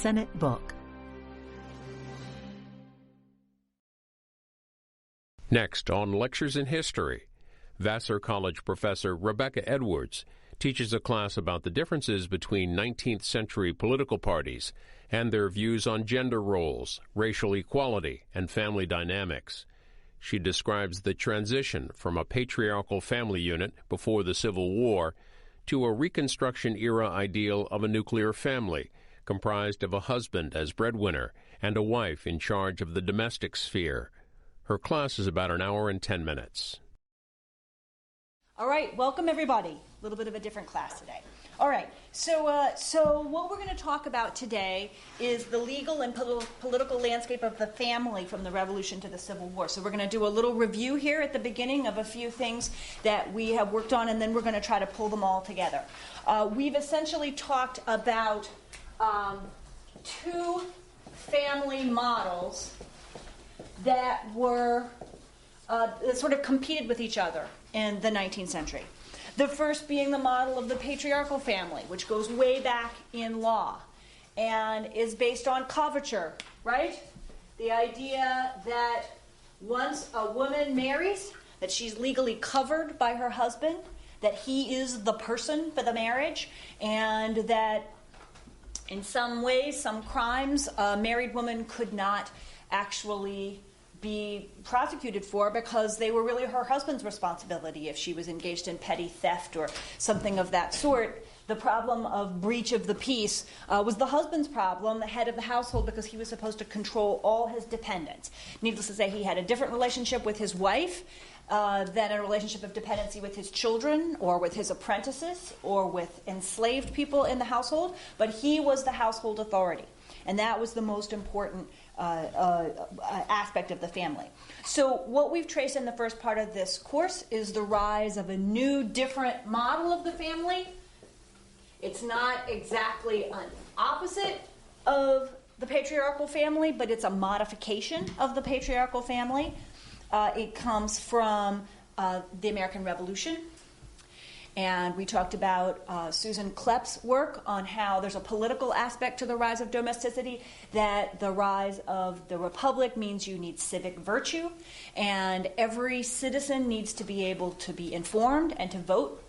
Senate book. Next, on Lectures in History, Vassar College professor Rebecca Edwards teaches a class about the differences between 19th century political parties and their views on gender roles, racial equality, and family dynamics. She describes the transition from a patriarchal family unit before the Civil War to a Reconstruction-era ideal of a nuclear family comprised of a husband as breadwinner and a wife in charge of the domestic sphere. Her class is about an hour and 10 minutes. All right, welcome everybody. A little bit of a different class today. All right, so what we're going to talk about today is the legal and political landscape of the family from the Revolution to the Civil War. So we're going to do a little review here at the beginning of a few things that we have worked on, and then we're going to try to pull them all together. We've essentially talked about two family models that were that sort of competed with each other in the 19th century. The first being the model of the patriarchal family, which goes way back in law and is based on coverture, right? The idea that once a woman marries, that she's legally covered by her husband, that he is the person for the marriage, and that in some ways, some crimes, a married woman could not actually be prosecuted for because they were really her husband's responsibility if she was engaged in petty theft or something of that sort. The problem of breach of the peace was the husband's problem, the head of the household, because he was supposed to control all his dependents. Needless to say, he had a different relationship with his wife than a relationship of dependency with his children or with his apprentices or with enslaved people in the household, but he was the household authority. And that was the most important aspect of the family. So what we've traced in the first part of this course is the rise of a new, different model of the family. It's not exactly an opposite of the patriarchal family, but it's a modification of the patriarchal family. It comes from the American Revolution. And we talked about Susan Klepp's work on how there's a political aspect to the rise of domesticity, that the rise of the republic means you need civic virtue, and every citizen needs to be able to be informed and to vote.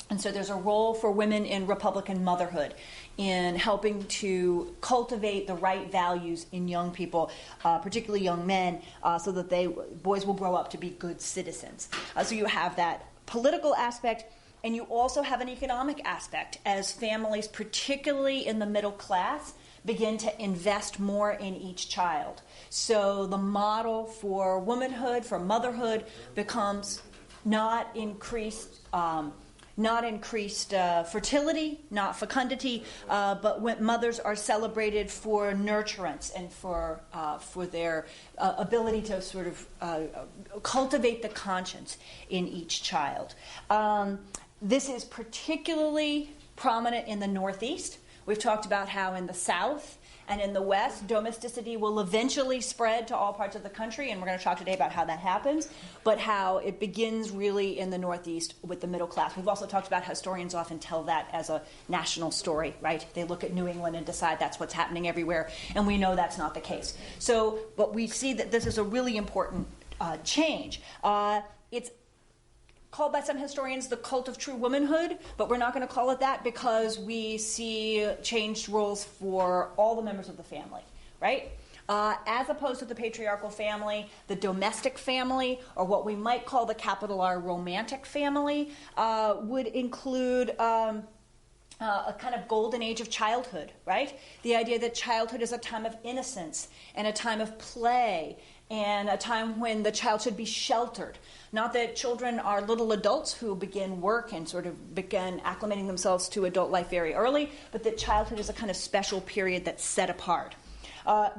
And so there's a role for women in Republican motherhood, in helping to cultivate the right values in young people, particularly young men, so that boys will grow up to be good citizens. So you have that political aspect. And you also have an economic aspect as families, particularly in the middle class, begin to invest more in each child. So the model for womanhood, for motherhood, becomes not increased fertility, not fecundity, but when mothers are celebrated for nurturance and for their ability to sort of cultivate the conscience in each child. This is particularly prominent in the Northeast. We've talked about how in the South and in the West, domesticity will eventually spread to all parts of the country, and we're going to talk today about how that happens, but how it begins really in the Northeast with the middle class. We've also talked about how historians often tell that as a national story, right? They look at New England and decide that's what's happening everywhere, and we know that's not the case. So, but we see that this is a really important change. It's called by some historians the cult of true womanhood, but we're not going to call it that because we see changed roles for all the members of the family, right? As opposed to the patriarchal family, the domestic family, or what we might call the capital R romantic family, would include a kind of golden age of childhood, right? The idea that childhood is a time of innocence and a time of play and a time when the child should be sheltered. Not that children are little adults who begin work and sort of begin acclimating themselves to adult life very early, but that childhood is a kind of special period that's set apart.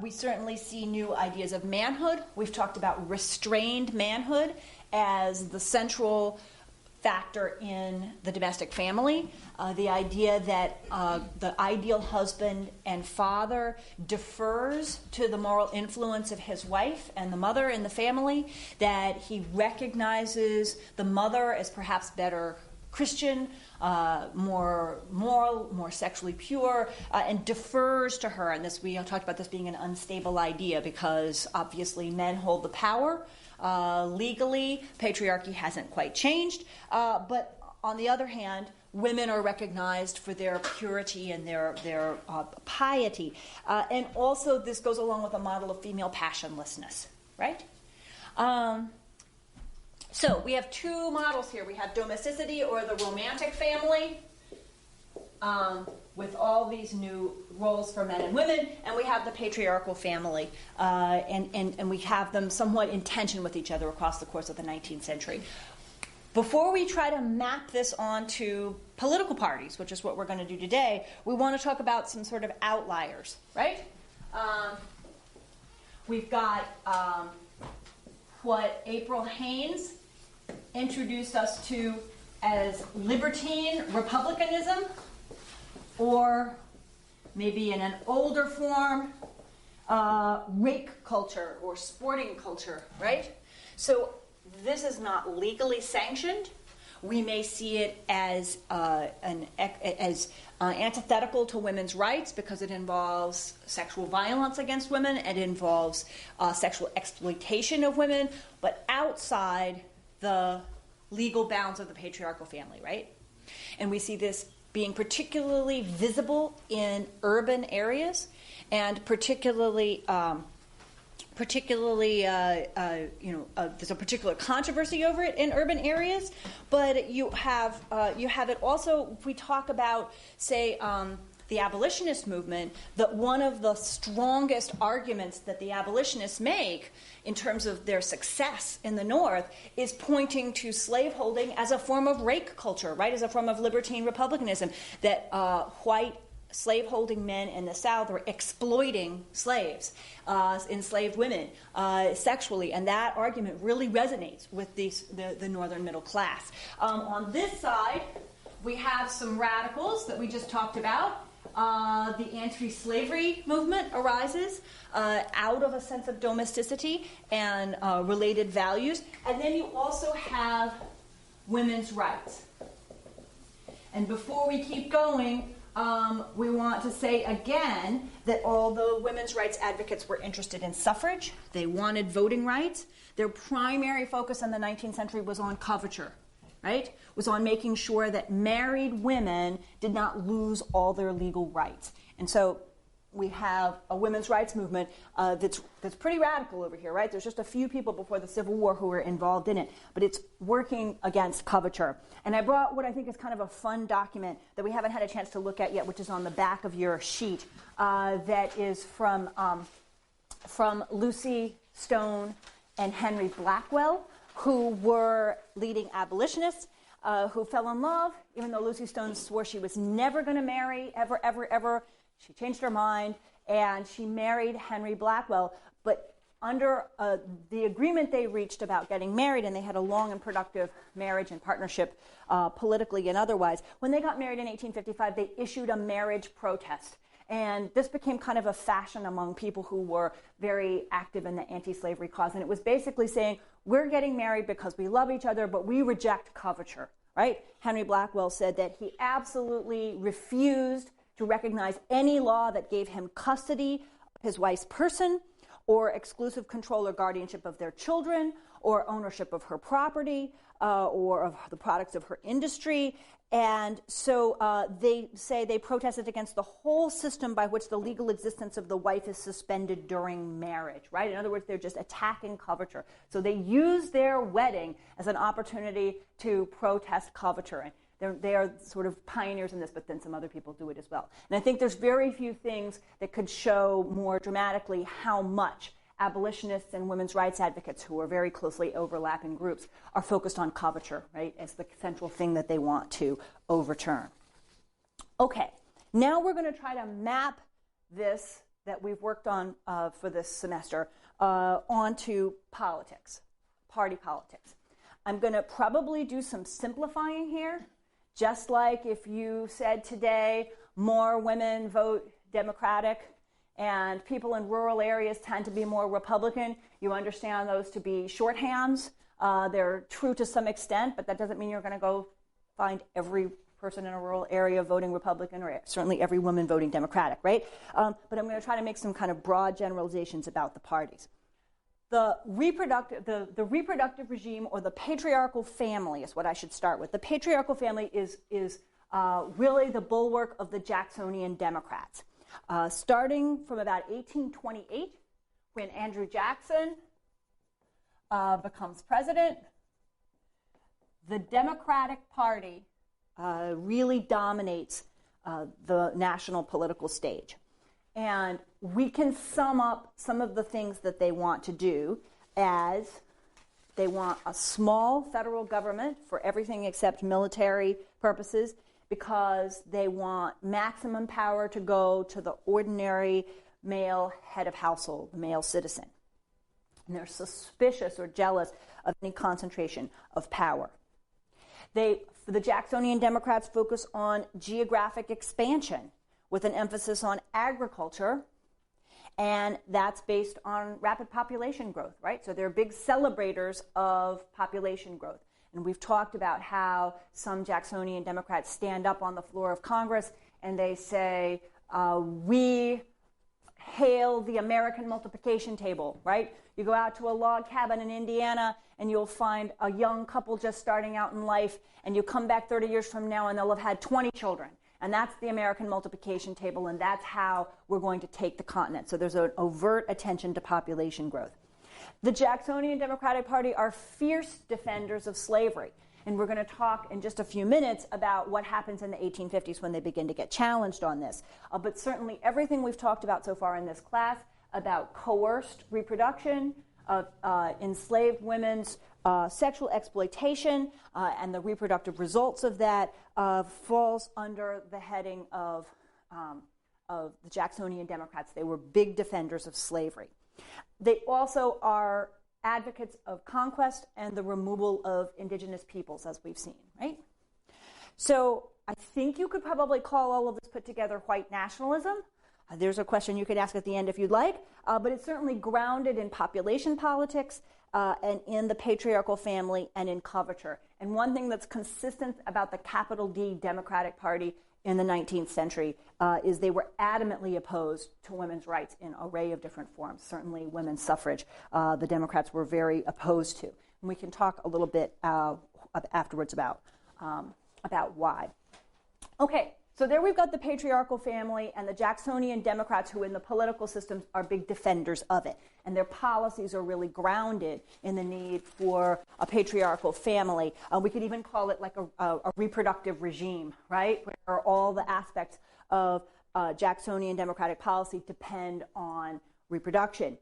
We certainly see new ideas of manhood. We've talked about restrained manhood as the central factor in the domestic family. The idea that the ideal husband and father defers to the moral influence of his wife and the mother in the family, that he recognizes the mother as perhaps better Christian, more moral, more sexually pure, and defers to her. And we talked about this being an unstable idea because obviously men hold the power. Legally, patriarchy hasn't quite changed, but on the other hand, women are recognized for their purity and their piety. And also this goes along with a model of female passionlessness, right? So we have two models here. We have domesticity, or the romantic family, with all these new roles for men and women, and we have the patriarchal family, and we have them somewhat in tension with each other across the course of the 19th century. Before we try to map this onto political parties, which is what we're going to do today, we want to talk about some sort of outliers, right? We've got what April Haynes introduced us to as libertine republicanism, or maybe in an older form, rake culture or sporting culture, right? So this is not legally sanctioned. We may see it as antithetical to women's rights because it involves sexual violence against women. It involves sexual exploitation of women, but outside the legal bounds of the patriarchal family, right? And we see this being particularly visible in urban areas, and particularly there's a particular controversy over it in urban areas, but you have it also. If we talk about, say, the abolitionist movement, that one of the strongest arguments that the abolitionists make in terms of their success in the North is pointing to slaveholding as a form of rake culture, right, as a form of libertine republicanism, that white slaveholding men in the South are exploiting slaves, enslaved women sexually, and that argument really resonates with the northern middle class. On this side, we have some radicals that we just talked about. The anti-slavery movement arises out of a sense of domesticity and related values. And then you also have women's rights. And before we keep going, we want to say again that although women's rights advocates were interested in suffrage, they wanted voting rights, their primary focus in the 19th century was on coverture. Right, was on making sure that married women did not lose all their legal rights. And so we have a women's rights movement that's pretty radical over here, right? There's just a few people before the Civil War who were involved in it, but it's working against coverture. And I brought what I think is kind of a fun document that we haven't had a chance to look at yet, which is on the back of your sheet, that is from Lucy Stone and Henry Blackwell, who were leading abolitionists, who fell in love, even though Lucy Stone swore she was never going to marry, ever, ever, ever. She changed her mind, and she married Henry Blackwell. But under the agreement they reached about getting married, and they had a long and productive marriage and partnership politically and otherwise, when they got married in 1855, they issued a marriage protest. And this became kind of a fashion among people who were very active in the anti-slavery cause. And it was basically saying, we're getting married because we love each other, but we reject coverture, right? Henry Blackwell said that he absolutely refused to recognize any law that gave him custody of his wife's person, or exclusive control or guardianship of their children, or ownership of her property, or of the products of her industry. And so they say they protested against the whole system by which the legal existence of the wife is suspended during marriage, right? In other words, they're just attacking coverture. So they use their wedding as an opportunity to protest coverture. And they are sort of pioneers in this, but then some other people do it as well. And I think there's very few things that could show more dramatically how much abolitionists and women's rights advocates, who are very closely overlapping groups, are focused on coverture, right, as the central thing that they want to overturn. Okay, now we're going to try to map this that we've worked on for this semester onto politics, party politics. I'm going to probably do some simplifying here, just like if you said today more women vote Democratic and people in rural areas tend to be more Republican. You understand those to be shorthands. They're true to some extent, but that doesn't mean you're going to go find every person in a rural area voting Republican or certainly every woman voting Democratic, right? But I'm going to try to make some kind of broad generalizations about the parties. The reproductive regime, or the patriarchal family, is what I should start with. The patriarchal family is really the bulwark of the Jacksonian Democrats. Starting from about 1828, when Andrew Jackson becomes president, the Democratic Party really dominates the national political stage. And we can sum up some of the things that they want to do as they want a small federal government for everything except military purposes, because they want maximum power to go to the ordinary male head of household, the male citizen. And they're suspicious or jealous of any concentration of power. The Jacksonian Democrats focus on geographic expansion with an emphasis on agriculture, and that's based on rapid population growth, right? So they're big celebrators of population growth. And we've talked about how some Jacksonian Democrats stand up on the floor of Congress and they say, we hail the American multiplication table, right? You go out to a log cabin in Indiana and you'll find a young couple just starting out in life, and you come back 30 years from now and they'll have had 20 children. And that's the American multiplication table, and that's how we're going to take the continent. So there's an overt attention to population growth. The Jacksonian Democratic Party are fierce defenders of slavery. And we're going to talk in just a few minutes about what happens in the 1850s when they begin to get challenged on this. But certainly everything we've talked about so far in this class about coerced reproduction, of enslaved women's sexual exploitation, and the reproductive results of that falls under the heading of the Jacksonian Democrats. They were big defenders of slavery. They also are advocates of conquest and the removal of indigenous peoples, as we've seen, right? So I think you could probably call all of this put together white nationalism. There's a question you could ask at the end if you'd like, but it's certainly grounded in population politics and in the patriarchal family and in coverture. And one thing that's consistent about the capital D Democratic Party in the 19th century is they were adamantly opposed to women's rights in an array of different forms. Certainly women's suffrage, the Democrats were very opposed to. And we can talk a little bit afterwards about why. Okay, so there we've got the patriarchal family and the Jacksonian Democrats, who in the political systems are big defenders of it. And their policies are really grounded in the need for a patriarchal family. We could even call it like a reproductive regime, right? Where all the aspects of Jacksonian Democratic policy depend on reproduction.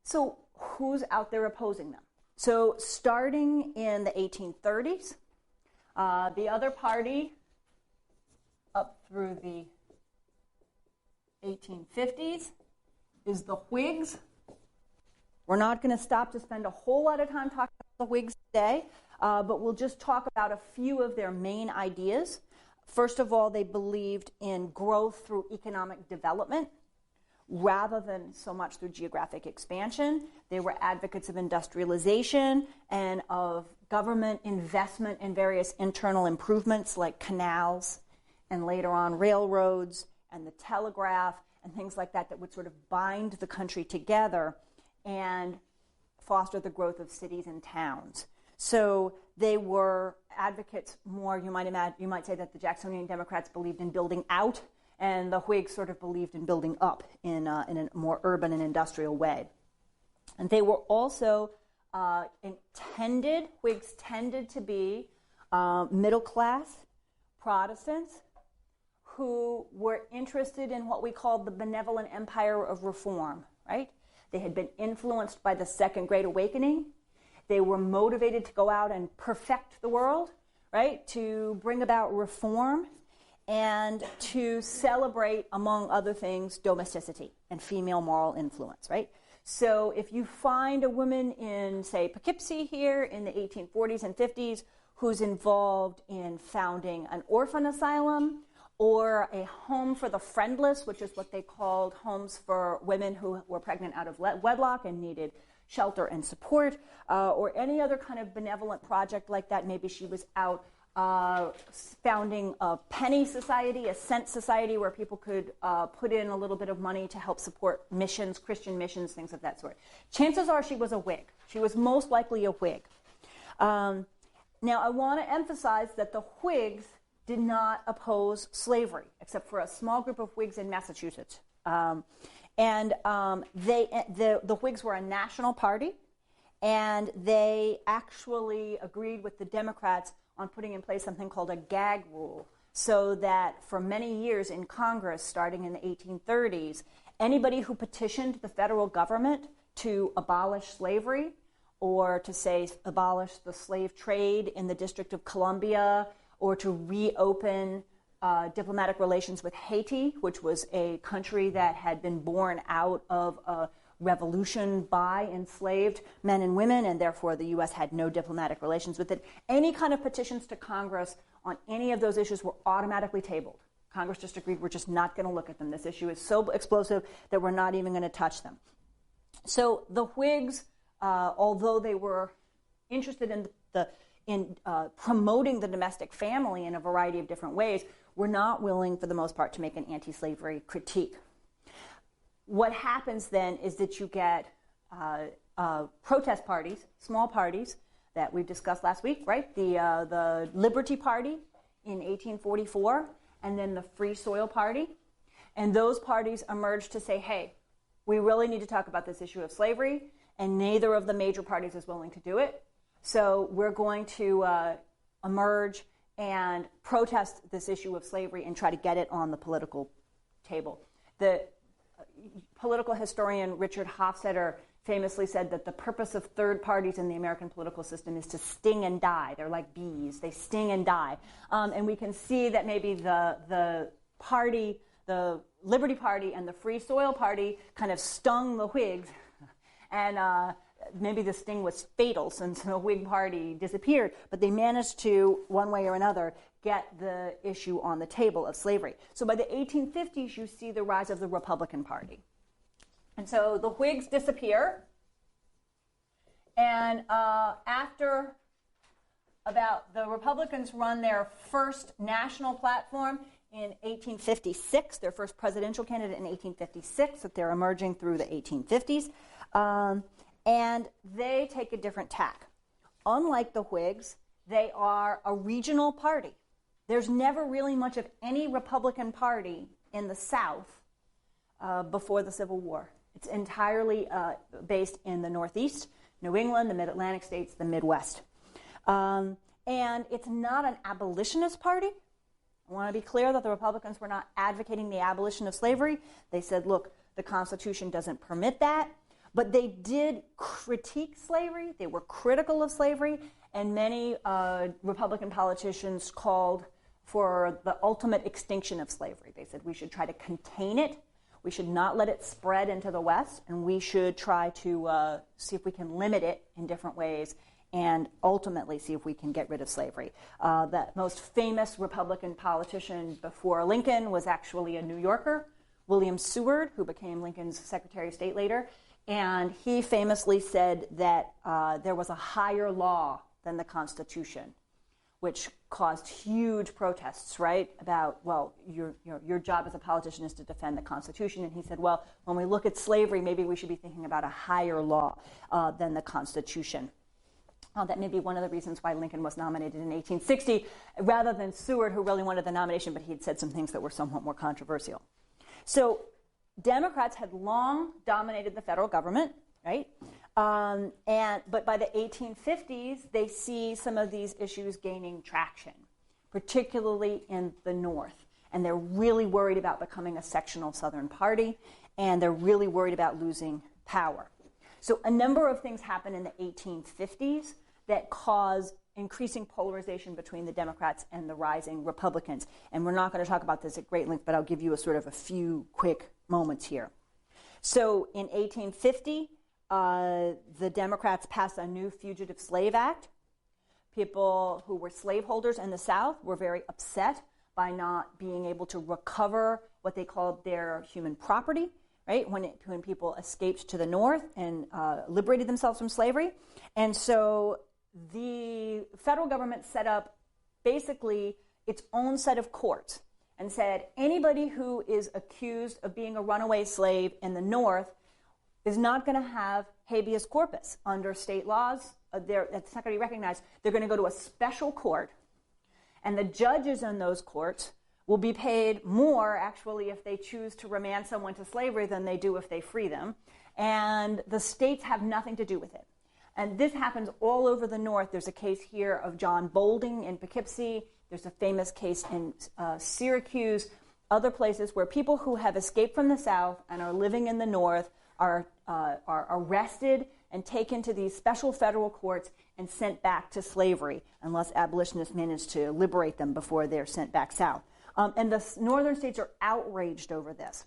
So who's out there opposing them? So starting in the 1830s, the other party up through the 1850s is the Whigs. We're not going to stop to spend a whole lot of time talking about the Whigs today, but we'll just talk about a few of their main ideas. First of all, they believed in growth through economic development rather than so much through geographic expansion. They were advocates of industrialization and of government investment in various internal improvements like canals, and later on railroads and the telegraph and things like that that would sort of bind the country together and foster the growth of cities and towns. So they were advocates more, you might say that the Jacksonian Democrats believed in building out, and the Whigs sort of believed in building up in a more urban and industrial way. And they were also Whigs tended to be middle-class Protestants who were interested in what we called the benevolent empire of reform, right? They had been influenced by the Second Great Awakening. They were motivated to go out and perfect the world, right? To bring about reform and to celebrate, among other things, domesticity and female moral influence, right? So if you find a woman in, say, Poughkeepsie here in the 1840s and 50s who's involved in founding an orphan asylum or a home for the friendless, which is what they called homes for women who were pregnant out of wedlock and needed shelter and support, or any other kind of benevolent project like that. Maybe she was out founding a penny society, a cent society, where people could put in a little bit of money to help support missions, Christian missions, things of that sort. Chances are she was a Whig. She was most likely a Whig. Now, I want to emphasize that the Whigs did not oppose slavery, except for a small group of Whigs in Massachusetts. The Whigs were a national party, and they actually agreed with the Democrats on putting in place something called a gag rule, so that for many years in Congress, starting in the 1830s, anybody who petitioned the federal government to abolish slavery or to, say, abolish the slave trade in the District of Columbia, or to reopen diplomatic relations with Haiti, which was a country that had been born out of a revolution by enslaved men and women, and therefore the U.S. had no diplomatic relations with it. Any kind of petitions to Congress on any of those issues were automatically tabled. Congress just agreed, we're just not going to look at them. This issue is so explosive that we're not even going to touch them. So the Whigs, although they were interested in promoting the domestic family in a variety of different ways, were not willing, for the most part, to make an anti-slavery critique. What happens then is that you get protest parties, small parties, that we've discussed last week, right? The Liberty Party in 1844, and then the Free Soil Party. And those parties emerged to say, hey, we really need to talk about this issue of slavery, and neither of the major parties is willing to do it. So we're going to emerge and protest this issue of slavery and try to get it on the political table. The political historian Richard Hofstadter famously said that the purpose of third parties in the American political system is to sting and die. They're like bees. They sting and die. And we can see that maybe the party, the Liberty Party and the Free Soil Party, kind of stung the Whigs, and maybe the sting was fatal since the Whig Party disappeared, but they managed to, one way or another, get the issue on the table of slavery. So by the 1850s, you see the rise of the Republican Party. And so the Whigs disappear, and after about the Republicans run their first national platform in 1856, their first presidential candidate in 1856, that they're emerging through the 1850s. And they take a different tack. Unlike the Whigs, they are a regional party. There's never really much of any Republican Party in the South before the Civil War. It's entirely based in the Northeast, New England, the Mid-Atlantic states, the Midwest. And it's not an abolitionist party. I want to be clear that the Republicans were not advocating the abolition of slavery. They said, look, the Constitution doesn't permit that. But they did critique slavery. They were critical of slavery. And many Republican politicians called for the ultimate extinction of slavery. They said we should try to contain it. We should not let it spread into the West. And we should try to see if we can limit it in different ways and ultimately see if we can get rid of slavery. The most famous Republican politician before Lincoln was actually a New Yorker, William Seward, who became Lincoln's Secretary of State later. And he famously said that there was a higher law than the Constitution, which caused huge protests, right, about, well, your job as a politician is to defend the Constitution. And he said, well, when we look at slavery, maybe we should be thinking about a higher law than the Constitution. That may be one of the reasons why Lincoln was nominated in 1860, rather than Seward, who really wanted the nomination, but he had said some things that were somewhat more controversial. So Democrats had long dominated the federal government, right? But by the 1850s, they see some of these issues gaining traction, particularly in the North. And they're really worried about becoming a sectional Southern party, and they're really worried about losing power. So a number of things happen in the 1850s that cause increasing polarization between the Democrats and the rising Republicans. And we're not going to talk about this at great length, but I'll give you a few quick moments here. So in 1850, the Democrats passed a new Fugitive Slave Act. People who were slaveholders in the South were very upset by not being able to recover what they called their human property, right, when people escaped to the North and liberated themselves from slavery. And so the federal government set up basically its own set of courts and said anybody who is accused of being a runaway slave in the North is not going to have habeas corpus under state laws. It's not going to be recognized. They're going to go to a special court, and the judges in those courts will be paid more, actually, if they choose to remand someone to slavery than they do if they free them. And the states have nothing to do with it. And this happens all over the North. There's a case here of John Bolding in Poughkeepsie. There's a famous case in Syracuse, other places where people who have escaped from the South and are living in the North are arrested and taken to these special federal courts and sent back to slavery unless abolitionists manage to liberate them before they're sent back south. And the northern states are outraged over this,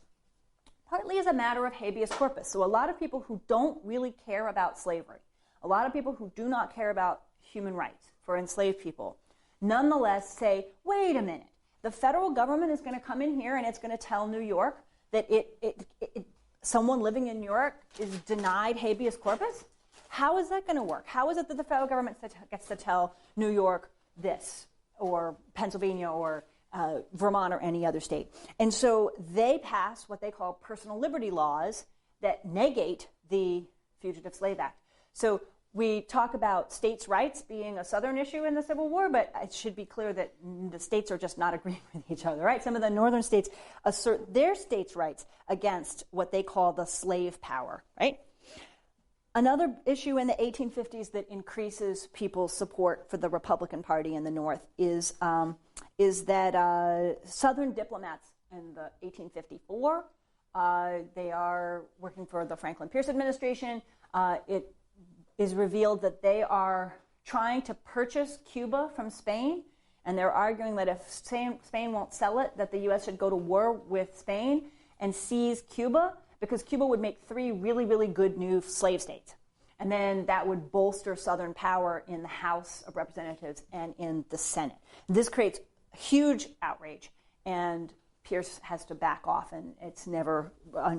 partly as a matter of habeas corpus. So a lot of people who don't really care about slavery, a lot of people who do not care about human rights for enslaved people, nonetheless say, wait a minute, the federal government is going to come in here and it's going to tell New York that someone living in New York is denied habeas corpus? How is that going to work? How is it that the federal government gets to tell New York this, or Pennsylvania, or Vermont, or any other state? And so they pass what they call personal liberty laws that negate the Fugitive Slave Act. So we talk about states' rights being a Southern issue in the Civil War, but it should be clear that the states are just not agreeing with each other, right? Some of the northern states assert their states' rights against what they call the slave power, right? Another issue in the 1850s that increases people's support for the Republican Party in the North is that Southern diplomats in the 1854, they are working for the Franklin Pierce administration. It is revealed that they are trying to purchase Cuba from Spain, and they're arguing that if Spain won't sell it, that the U.S. should go to war with Spain and seize Cuba, because Cuba would make 3 really, really good new slave states. And then that would bolster Southern power in the House of Representatives and in the Senate. This creates huge outrage, and Pierce has to back off, and it's never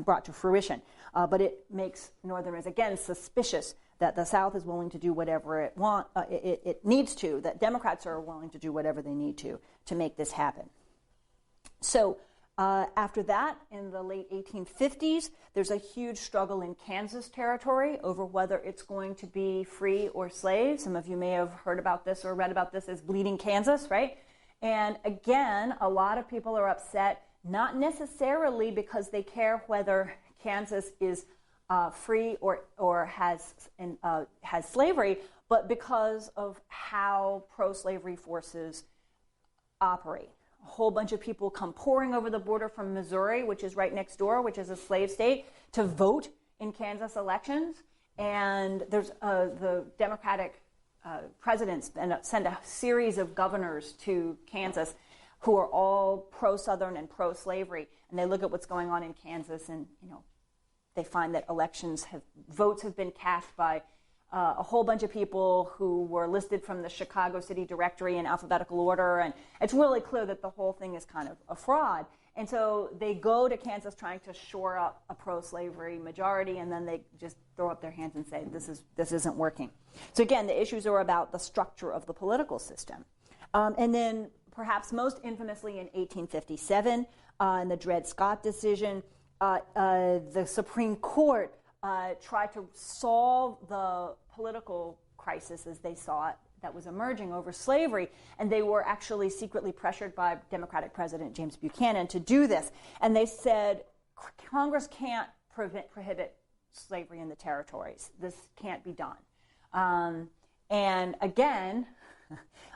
brought to fruition. But it makes Northerners, again, suspicious that the South is willing to do whatever it needs to, that Democrats are willing to do whatever they need to make this happen. So after that, in the late 1850s, there's a huge struggle in Kansas territory over whether it's going to be free or slave. Some of you may have heard about this or read about this as Bleeding Kansas, right? And again, a lot of people are upset, not necessarily because they care whether Kansas is free or has slavery, but because of how pro-slavery forces operate. A whole bunch of people come pouring over the border from Missouri, which is right next door, which is a slave state, to vote in Kansas elections. And there's the Democratic presidents send a series of governors to Kansas who are all pro-Southern and pro-slavery. And they look at what's going on in Kansas, and they find that votes have been cast by a whole bunch of people who were listed from the Chicago City Directory in alphabetical order, and it's really clear that the whole thing is kind of a fraud. And so they go to Kansas trying to shore up a pro-slavery majority, and then they just throw up their hands and say, this isn't working. So again, the issues are about the structure of the political system. And then perhaps most infamously in 1857, in the Dred Scott decision, the Supreme Court tried to solve the political crisis as they saw it that was emerging over slavery, and they were actually secretly pressured by Democratic President James Buchanan to do this. And they said, Congress can't prohibit slavery in the territories. This can't be done. And again,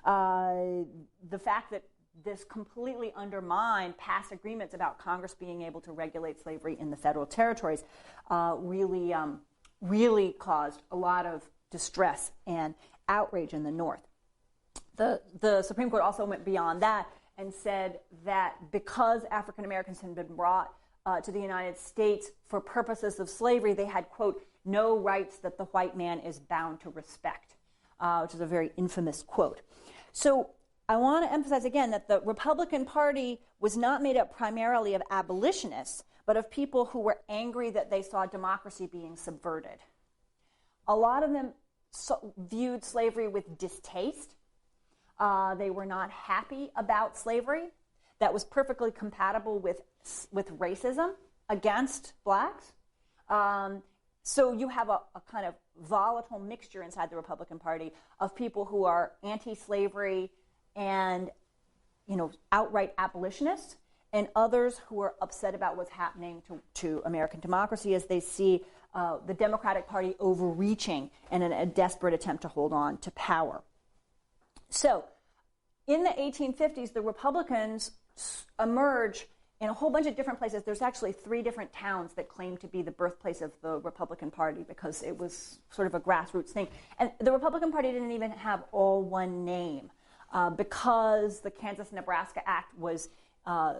the fact that this completely undermined past agreements about Congress being able to regulate slavery in the federal territories really caused a lot of distress and outrage in the North. The Supreme Court also went beyond that and said that because African Americans had been brought to the United States for purposes of slavery, they had, quote, no rights that the white man is bound to respect, which is a very infamous quote. So I want to emphasize again that the Republican Party was not made up primarily of abolitionists, but of people who were angry that they saw democracy being subverted. A lot of them viewed slavery with distaste. They were not happy about slavery. That was perfectly compatible with racism against blacks. So you have a kind of volatile mixture inside the Republican Party of people who are anti-slavery and, outright abolitionists, and others who are upset about what's happening to American democracy as they see the Democratic Party overreaching in a desperate attempt to hold on to power. So in the 1850s, the Republicans emerge in a whole bunch of different places. There's actually 3 different towns that claim to be the birthplace of the Republican Party because it was sort of a grassroots thing. And the Republican Party didn't even have all one name because the Kansas-Nebraska Act was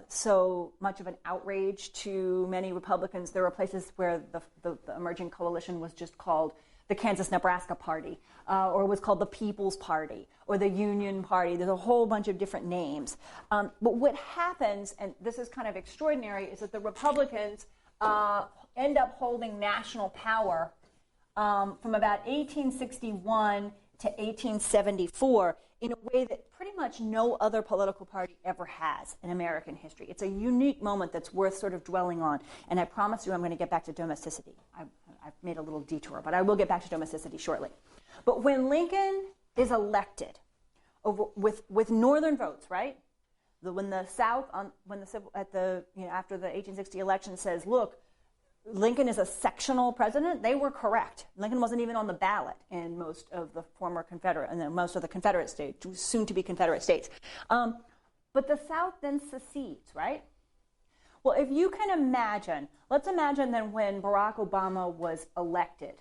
so much of an outrage to many Republicans. There were places where the emerging coalition was just called the Kansas-Nebraska Party, or was called the People's Party, or the Union Party. There's a whole bunch of different names. But what happens, and this is kind of extraordinary, is that the Republicans end up holding national power from about 1861 to 1874 in a way that pretty much no other political party ever has in American history. It's a unique moment that's worth sort of dwelling on, and I promise you I'm going to get back to domesticity. I've made a little detour, but I will get back to domesticity shortly. But when Lincoln is elected with northern votes, right? When the South, after the 1860 election says, look, Lincoln is a sectional president, they were correct. Lincoln wasn't even on the ballot in most of the former Confederate, and then most of the Confederate states, soon to be Confederate states. But the South then secedes, right? Well, if you can imagine, let's imagine then when Barack Obama was elected,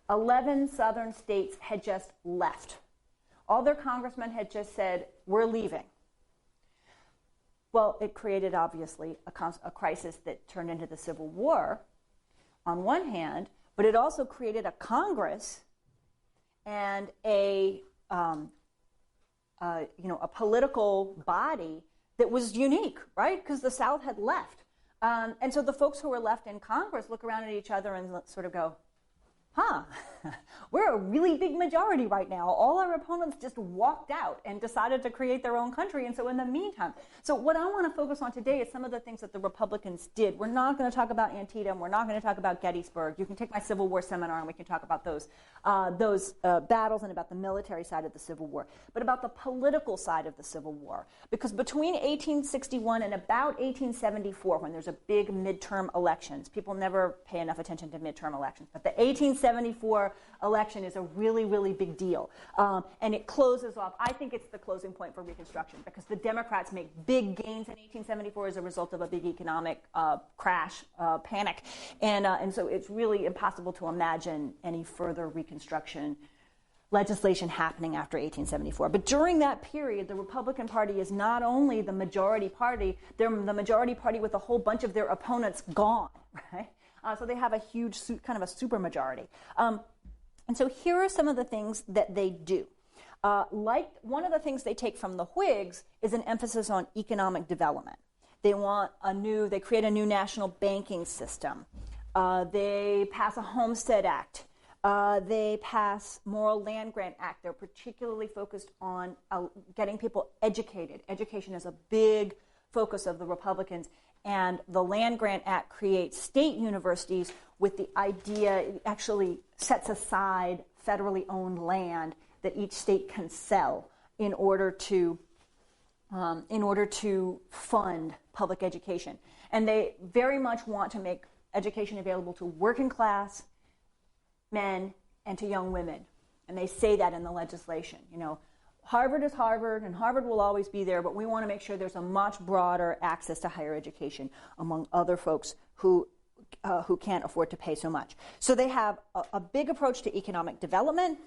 11 southern states had just left. All their congressmen had just said, we're leaving. Well, it created, obviously, a crisis that turned into the Civil War on one hand, but it also created a Congress and a political body that was unique, right? Because the South had left. And so the folks who were left in Congress look around at each other and sort of go, we're a really big majority right now. All our opponents just walked out and decided to create their own country. And so in the meantime, so what I want to focus on today is some of the things that the Republicans did. We're not going to talk about Antietam. We're not going to talk about Gettysburg. You can take my Civil War seminar and we can talk about those battles and about the military side of the Civil War, but about the political side of the Civil War. Because between 1861 and about 1874, when there's a big midterm elections, people never pay enough attention to midterm elections, but the 1874 election is a really, really big deal. And it closes off, I think it's the closing point for Reconstruction, because the Democrats make big gains in 1874 as a result of a big economic crash, panic. And so it's really impossible to imagine any further Reconstruction legislation happening after 1874. But during that period, the Republican Party is not only the majority party, they're the majority party with a whole bunch of their opponents gone, right? So they have a huge, kind of a supermajority. And so here are some of the things that they do. Like one of the things they take from the Whigs is an emphasis on economic development. They create a new national banking system. They pass a Homestead Act. They pass Moral Land Grant Act. They're particularly focused on getting people educated. Education is a big focus of the Republicans. And the Land Grant Act creates state universities with the idea, it actually sets aside federally owned land that each state can sell in order to fund public education. And they very much want to make education available to working class men and to young women. And they say that in the legislation. Harvard is Harvard, and Harvard will always be there, but we want to make sure there's a much broader access to higher education among other folks who can't afford to pay so much. So they have a big approach to economic development.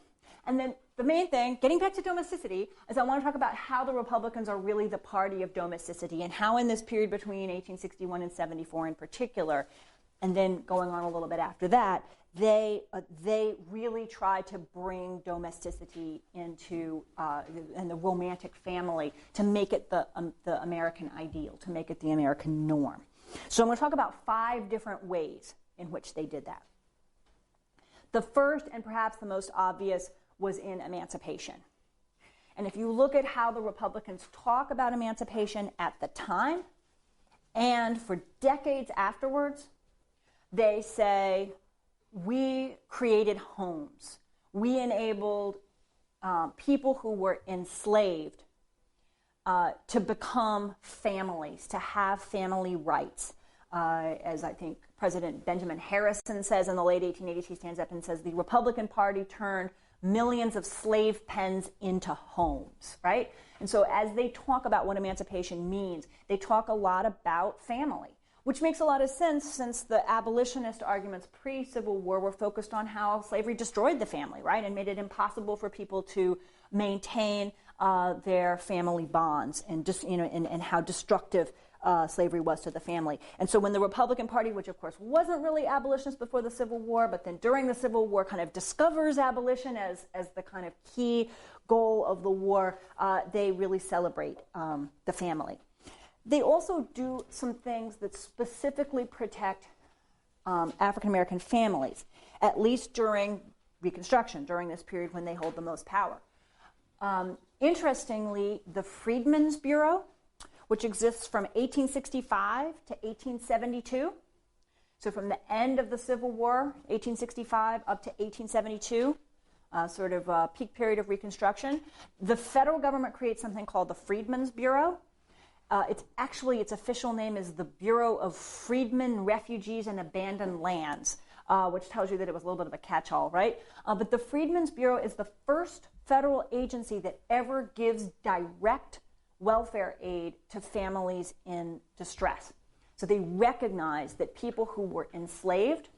And then the main thing, getting back to domesticity, is I want to talk about how the Republicans are really the party of domesticity and how in this period between 1861 and 74 in particular, and then going on a little bit after that, they really try to bring domesticity into and the romantic family to make it the American ideal, to make it the American norm. So I'm going to talk about 5 different ways in which they did that. The first and perhaps the most obvious was in emancipation. And if you look at how the Republicans talk about emancipation at the time and for decades afterwards, they say, we created homes. We enabled people who were enslaved to become families, to have family rights. As I think President Benjamin Harrison says in the late 1880s, he stands up and says, the Republican Party turned millions of slave pens into homes, right? And so as they talk about what emancipation means, they talk a lot about family, which makes a lot of sense since the abolitionist arguments pre-Civil War were focused on how slavery destroyed the family, right, and made it impossible for people to maintain their family bonds and just, and how destructive slavery was to the family. And so when the Republican Party, which of course wasn't really abolitionist before the Civil War, but then during the Civil War kind of discovers abolition as the kind of key goal of the war, they really celebrate the family. They also do some things that specifically protect African American families, at least during Reconstruction, during this period when they hold the most power. Interestingly, the Freedmen's Bureau, which exists from 1865 to 1872, so from the end of the Civil War, 1865, up to 1872, sort of a peak period of Reconstruction, the federal government creates something called the Freedmen's Bureau. Its official name is the Bureau of Freedmen, Refugees, and Abandoned Lands, which tells you that it was a little bit of a catch-all, right? But the Freedmen's Bureau is the first federal agency that ever gives direct welfare aid to families in distress. So they recognize that people who were enslaved,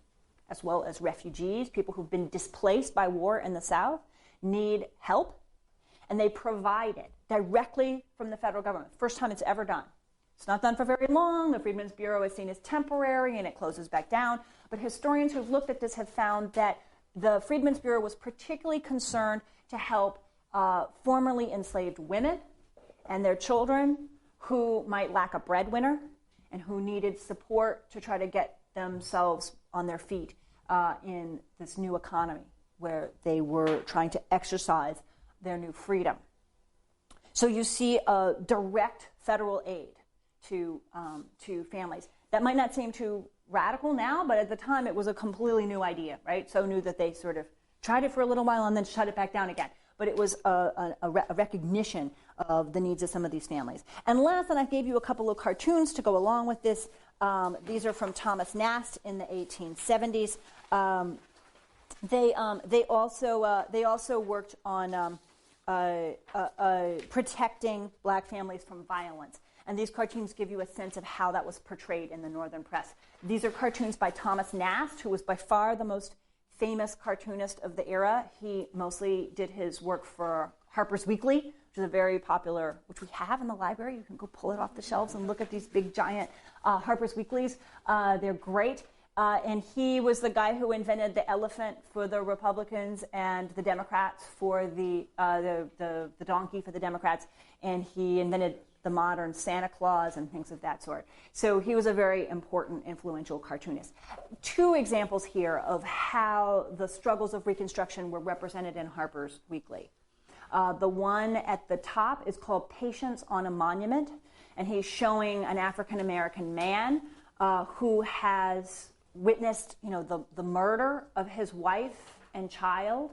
as well as refugees, people who've been displaced by war in the South, need help, and they provide it directly from the federal government. First time it's ever done. It's not done for very long. The Freedmen's Bureau is seen as temporary, and it closes back down. But historians who've looked at this have found that the Freedmen's Bureau was particularly concerned to help formerly enslaved women and their children who might lack a breadwinner and who needed support to try to get themselves on their feet in this new economy where they were trying to exercise their new freedom. So you see a direct federal aid to families. That might not seem too radical now, but at the time it was a completely new idea, right? So new that they sort of tried it for a little while and then shut it back down again. But it was a recognition of the needs of some of these families. And last, and I gave you a couple of cartoons to go along with this. These are from Thomas Nast in the 1870s. They also worked on protecting black families from violence. And these cartoons give you a sense of how that was portrayed in the Northern press. These are cartoons by Thomas Nast, who was by far the most famous cartoonist of the era. He mostly did his work for Harper's Weekly, which is a very popular, which we have in the library. You can go pull it off the shelves and look at these big, giant Harper's Weeklies. They're great. And he was the guy who invented the elephant for the Republicans and the Democrats for the donkey for the Democrats. And he invented the modern Santa Claus and things of that sort. So he was a very important, influential cartoonist. Two examples here of how the struggles of Reconstruction were represented in Harper's Weekly. The one at the top is called Patience on a Monument, and he's showing an African-American man who has witnessed, the murder of his wife and child.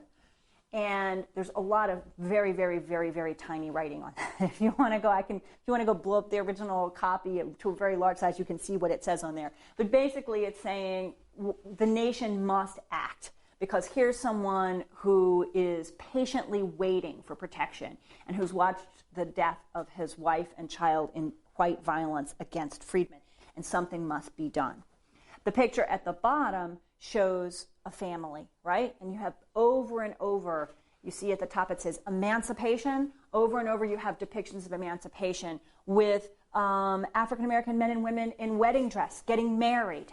And there's a lot of very, very, very, very tiny writing on that. If you want to go, if you want to go blow up the original copy to a very large size, you can see what it says on there. But basically, it's saying the nation must act because here's someone who is patiently waiting for protection and who's watched the death of his wife and child in white violence against freedmen, and something must be done. The picture at the bottom shows a family, right? And you have over and over, you see at the top it says emancipation. Over and over you have depictions of emancipation with African-American men and women in wedding dress, getting married,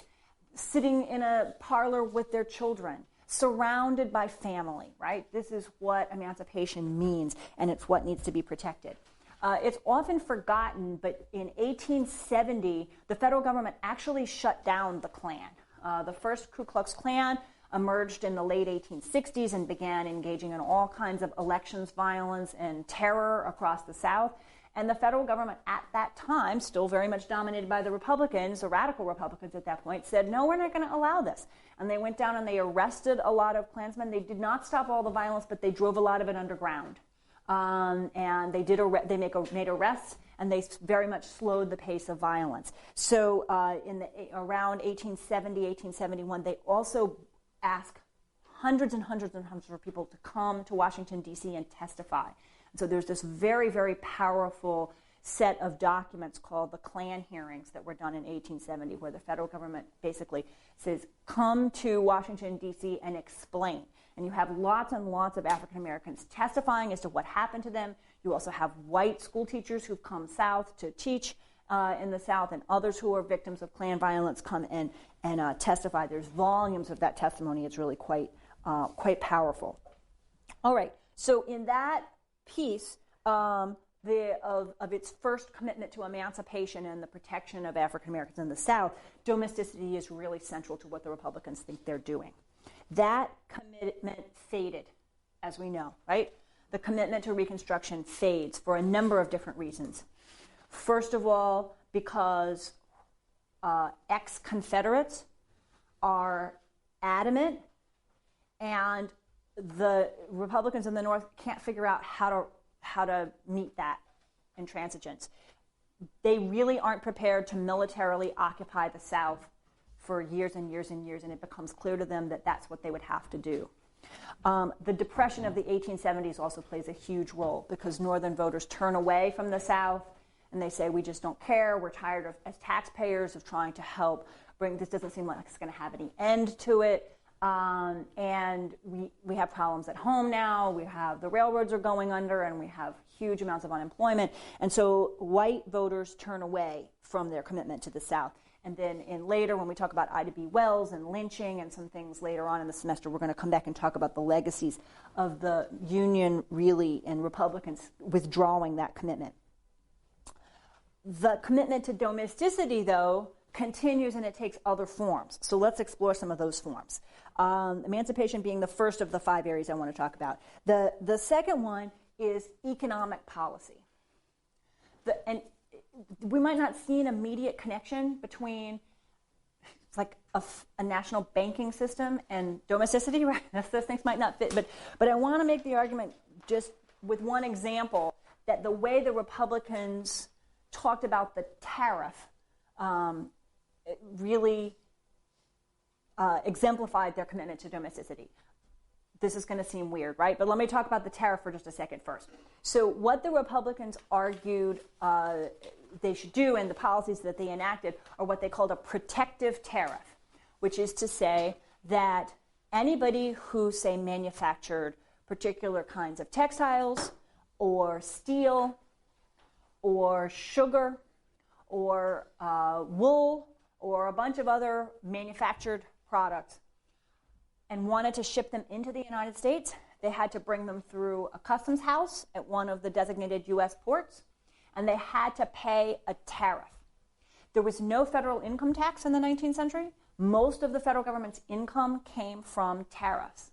sitting in a parlor with their children, surrounded by family, right? This is what emancipation means, and it's what needs to be protected. It's often forgotten, but in 1870, the federal government actually shut down the Klan. The first Ku Klux Klan emerged in the late 1860s and began engaging in all kinds of elections violence and terror across the South. And the federal government at that time, still very much dominated by the Republicans, the radical Republicans at that point, said, no, we're not going to allow this. And they went down and they arrested a lot of Klansmen. They did not stop all the violence, but they drove a lot of it underground. And they made arrests, and they very much slowed the pace of violence. So around 1870, 1871, they also asked hundreds and hundreds and hundreds of people to come to Washington, D.C. and testify. And so there's this very, very powerful set of documents called the Klan hearings that were done in 1870, where the federal government basically says, come to Washington, D.C. and explain. And you have lots and lots of African Americans testifying as to what happened to them. You also have white school teachers who've come south to teach in the South, and others who are victims of Klan violence come in and testify. There's volumes of that testimony. It's really quite powerful. All right, so in that piece of its first commitment to emancipation and the protection of African Americans in the South, domesticity is really central to what the Republicans think they're doing. That commitment faded, as we know, right? The commitment to Reconstruction fades for a number of different reasons. First of all, because ex-Confederates are adamant, and the Republicans in the North can't figure out how to meet that intransigence. They really aren't prepared to militarily occupy the South for years and years and years, and it becomes clear to them that that's what they would have to do. The Depression of the 1870s also plays a huge role because Northern voters turn away from the South and they say, we just don't care. We're tired of, as taxpayers, of trying to help bring, this doesn't seem like it's going to have any end to it. And we have problems at home now. We have the railroads are going under, and we have huge amounts of unemployment. And so white voters turn away from their commitment to the South. And then later, when we talk about Ida B. Wells and lynching and some things later on in the semester, we're going to come back and talk about the legacies of the Union really and Republicans withdrawing that commitment. The commitment to domesticity, though, continues, and it takes other forms. So let's explore some of those forms. Emancipation being the first of the 5 areas I want to talk about. The second one is economic policy. And we might not see an immediate connection between like a national banking system and domesticity, right? Those things might not fit, but I want to make the argument just with one example that the way the Republicans talked about the tariff it really exemplified their commitment to domesticity. This is going to seem weird, right? But let me talk about the tariff for just a second first. So what the Republicans argued they should do and the policies that they enacted are what they called a protective tariff, which is to say that anybody who, say, manufactured particular kinds of textiles or steel or sugar or wool or a bunch of other manufactured products and wanted to ship them into the United States, they had to bring them through a customs house at one of the designated U.S. ports, and they had to pay a tariff. There was no federal income tax in the 19th century. Most of the federal government's income came from tariffs.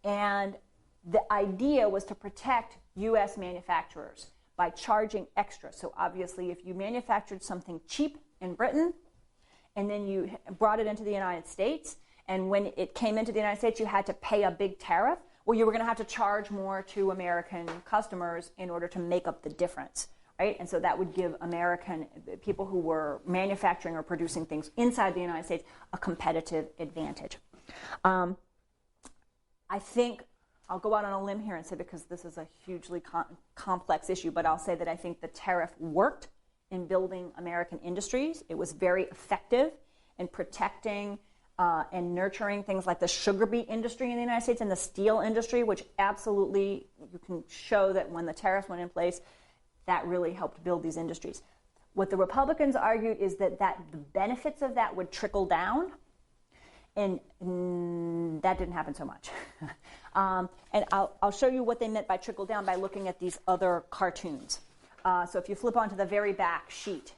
And the idea was to protect U.S. manufacturers by charging extra. So obviously, if you manufactured something cheap in Britain, and then you brought it into the United States, and when it came into the United States, you had to pay a big tariff, well, you were going to have to charge more to American customers in order to make up the difference, right? And so that would give American people who were manufacturing or producing things inside the United States a competitive advantage. I think I'll go out on a limb here and say, because this is a hugely complex issue, but I'll say that I think the tariff worked in building American industries. It was very effective in protecting and nurturing things like the sugar beet industry in the United States and the steel industry, which absolutely, you can show that when the tariffs went in place, that really helped build these industries. What the Republicans argued is that the benefits of that would trickle down, and that didn't happen so much. And I'll show you what they meant by trickle down by looking at these other cartoons. So if you flip onto the very back sheet,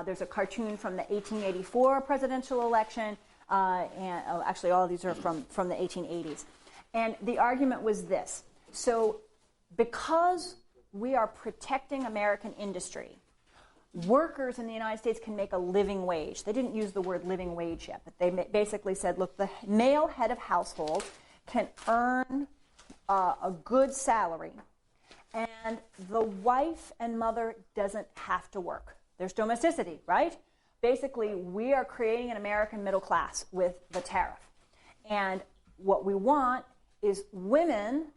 there's a cartoon from the 1884 presidential election. and actually all of these are from the 1880s. And the argument was this. So because we are protecting American industry, workers in the United States can make a living wage. They didn't use the word living wage yet, but they basically said, look, the male head of household can earn a good salary, and the wife and mother doesn't have to work. There's domesticity, right? Basically, we are creating an American middle class with the tariff. And what we want is women,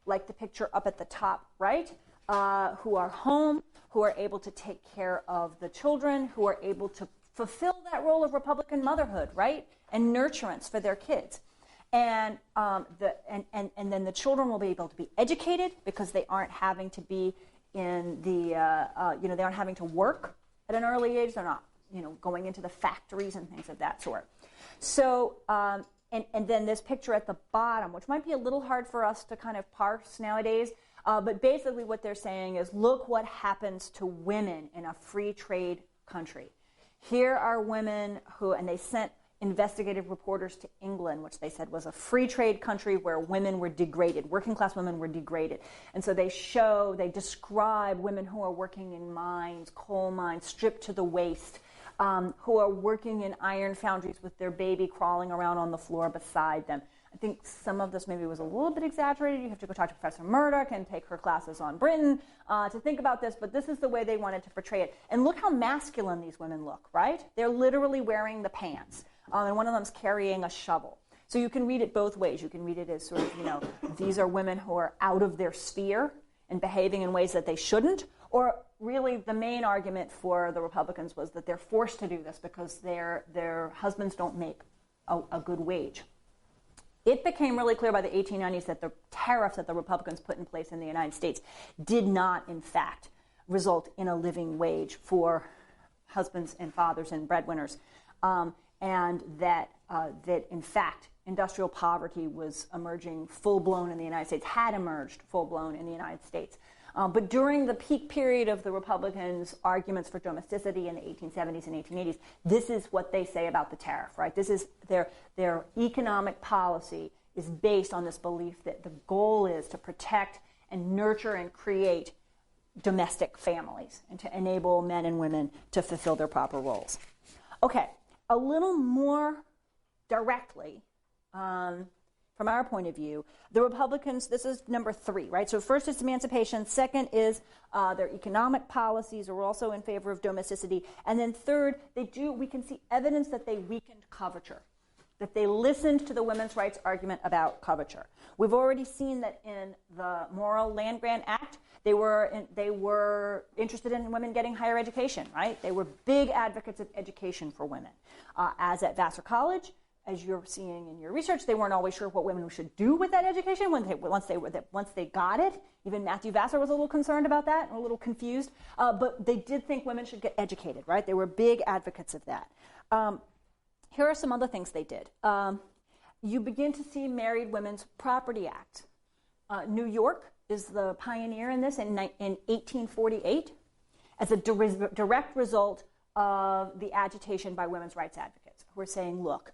like the picture up at the top right, who are home, who are able to take care of the children, who are able to fulfill that role of Republican motherhood, right, and nurturance for their kids. And then the children will be able to be educated because they aren't having to be in the, they aren't having to work at an early age. They're not, going into the factories and things of that sort. So, and then this picture at the bottom, which might be a little hard for us to kind of parse nowadays, but basically what they're saying is, look what happens to women in a free trade country. Here are women who, and they sent investigative reporters to England, which they said was a free trade country where women were degraded, working class women were degraded. And so they describe women who are working in mines, coal mines, stripped to the waist, who are working in iron foundries with their baby crawling around on the floor beside them. I think some of this maybe was a little bit exaggerated. You have to go talk to Professor Murdoch and take her classes on Britain to think about this, but this is the way they wanted to portray it. And look how masculine these women look, right? They're literally wearing the pants. And one of them's carrying a shovel. So you can read it both ways. You can read it as sort of, these are women who are out of their sphere and behaving in ways that they shouldn't. Or really the main argument for the Republicans was that they're forced to do this because their husbands don't make a good wage. It became really clear by the 1890s that the tariffs that the Republicans put in place in the United States did not, in fact, result in a living wage for husbands and fathers and breadwinners. And that in fact, industrial poverty was emerging full-blown in the United States, had emerged full-blown in the United States. But during the peak period of the Republicans' arguments for domesticity in the 1870s and 1880s, this is what they say about the tariff, right? This is their economic policy is based on this belief that the goal is to protect and nurture and create domestic families and to enable men and women to fulfill their proper roles. Okay. A little more directly, from our point of view, the Republicans, this is number 3, right? So first is emancipation. Second is their economic policies are also in favor of domesticity. And then third, we can see evidence that they weakened coverture, that they listened to the women's rights argument about coverture. We've already seen that in the Morrill Land Grant Act, they were interested in women getting higher education, right? They were big advocates of education for women. As at Vassar College, as you're seeing in your research, they weren't always sure what women should do with that education once they got it. Even Matthew Vassar was a little concerned about that and a little confused. But they did think women should get educated, right? They were big advocates of that. Here are some other things they did. You begin to see Married Women's Property Act. New York is the pioneer in this in 1848 as a direct result of the agitation by women's rights advocates who are saying, look,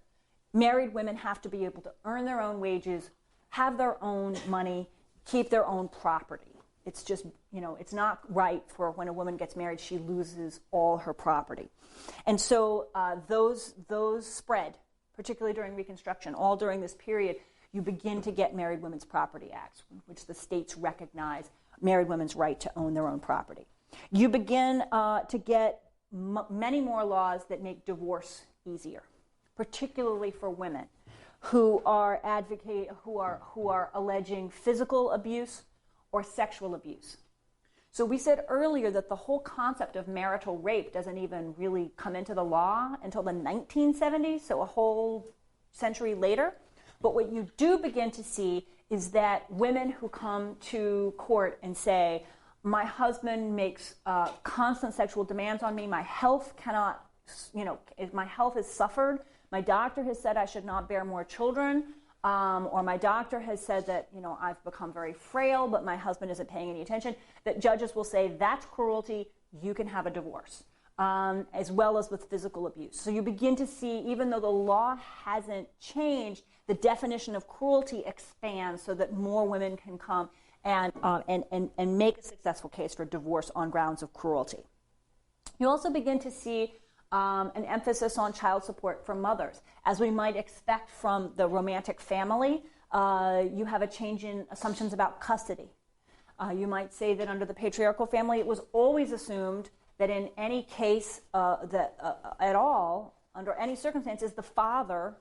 married women have to be able to earn their own wages, have their own money, keep their own property. It's just, it's not right for when a woman gets married, she loses all her property. And so those spread, particularly during Reconstruction, all during this period, you begin to get Married Women's Property Acts, which the states recognize married women's right to own their own property. You begin to get many more laws that make divorce easier, particularly for women who are alleging physical abuse or sexual abuse. So we said earlier that the whole concept of marital rape doesn't even really come into the law until the 1970s, so a whole century later. But what you do begin to see is that women who come to court and say, my husband makes constant sexual demands on me, my health cannot, my health has suffered, my doctor has said I should not bear more children, or my doctor has said that, I've become very frail, but my husband isn't paying any attention, that judges will say, that's cruelty, you can have a divorce. as well as with physical abuse. So you begin to see, even though the law hasn't changed, the definition of cruelty expands so that more women can come and make a successful case for divorce on grounds of cruelty. You also begin to see an emphasis on child support for mothers. As we might expect from the romantic family, you have a change in assumptions about custody. You might say that under the patriarchal family, it was always assumed that in any case at all, under any circumstances, the father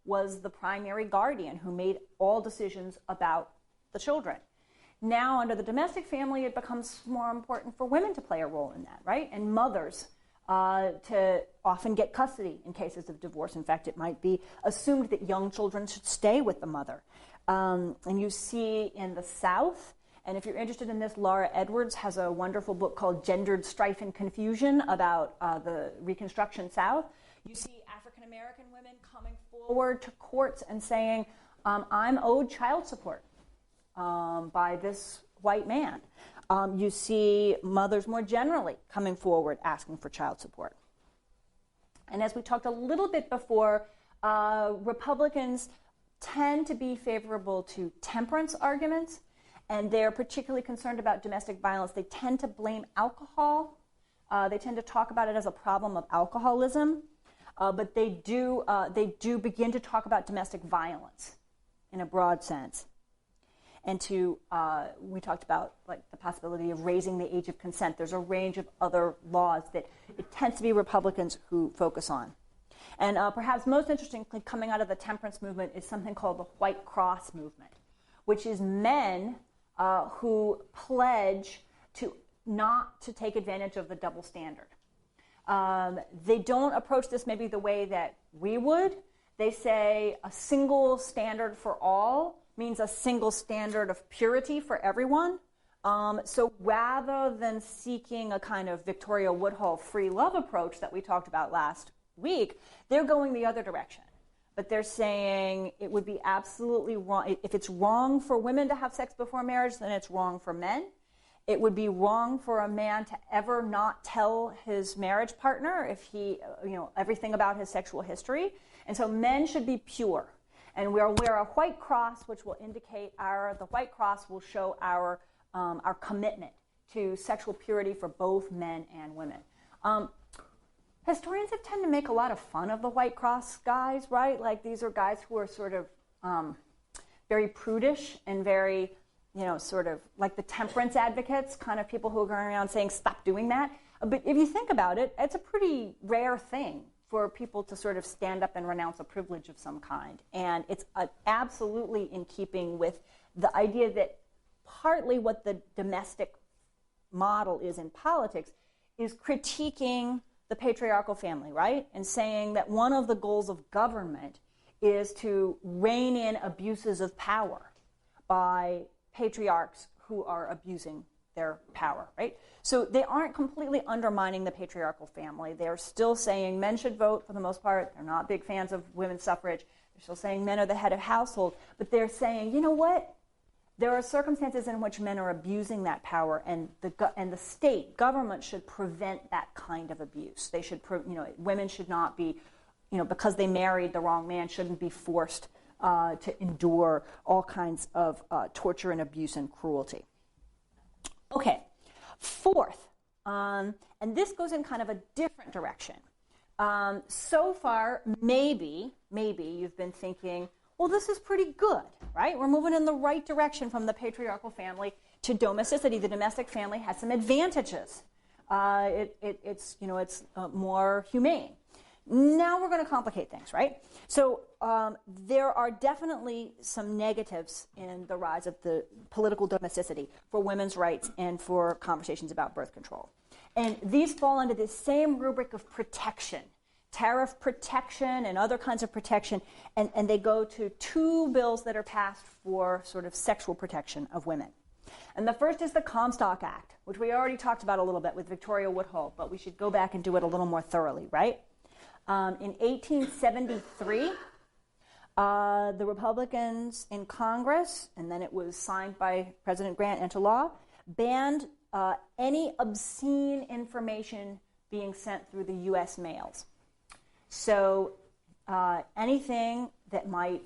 was the primary guardian who made all decisions about the children. Now, under the domestic family, it becomes more important for women to play a role in that, right? And mothers to often get custody in cases of divorce. In fact, it might be assumed that young children should stay with the mother. And you see in the South, and if you're interested in this, Laura Edwards has a wonderful book called Gendered Strife and Confusion about the Reconstruction South. You see African American women coming forward to courts and saying, I'm owed child support by this white man. You see mothers more generally coming forward asking for child support. And as we talked a little bit before, Republicans tend to be favorable to temperance arguments, and they're particularly concerned about domestic violence. They tend to blame alcohol. They tend to talk about it as a problem of alcoholism, but they do begin to talk about domestic violence in a broad sense. And we talked about like the possibility of raising the age of consent. There's a range of other laws that it tends to be Republicans who focus on. And perhaps most interestingly, coming out of the temperance movement is something called the White Cross movement, which is men who pledge to not to take advantage of the double standard. They don't approach this maybe the way that we would. They say a single standard for all means a single standard of purity for everyone. So rather than seeking a kind of Victoria Woodhull free love approach that we talked about last week, they're going the other direction. But they're saying it would be absolutely wrong. If it's wrong for women to have sex before marriage, then it's wrong for men. It would be wrong for a man to ever not tell his marriage partner if he, everything about his sexual history. And so men should be pure. And we'll wear a white cross, which will indicate the white cross will show our commitment to sexual purity for both men and women. Historians have tended to make a lot of fun of the white cross guys, right? Like these are guys who are sort of very prudish and very, sort of like the temperance advocates, kind of people who are going around saying, stop doing that. But if you think about it, it's a pretty rare thing for people to sort of stand up and renounce a privilege of some kind. And it's absolutely in keeping with the idea that partly what the domestic model is in politics is critiquing the patriarchal family, right? And saying that one of the goals of government is to rein in abuses of power by patriarchs who are abusing their power, right? So they aren't completely undermining the patriarchal family. They're still saying men should vote for the most part. They're not big fans of women's suffrage. They're still saying men are the head of household. But they're saying, you know what? There are circumstances in which men are abusing that power, and the state government should prevent that kind of abuse. They should, women should not be, because they married the wrong man, shouldn't be forced to endure all kinds of torture and abuse and cruelty. Okay, fourth, and this goes in kind of a different direction. So far, maybe you've been thinking, well, this is pretty good, right? We're moving in the right direction from the patriarchal family to domesticity. The domestic family has some advantages. It's more humane. Now we're going to complicate things, right? So there are definitely some negatives in the rise of the political domesticity for women's rights and for conversations about birth control. And these fall under the same rubric of protection, tariff protection and other kinds of protection, and they go to two bills that are passed for sort of sexual protection of women. And the first is the Comstock Act, which we already talked about a little bit with Victoria Woodhull, but we should go back and do it a little more thoroughly, right? In 1873, the Republicans in Congress, and then it was signed by President Grant into law, banned any obscene information being sent through the U.S. mails. So anything that might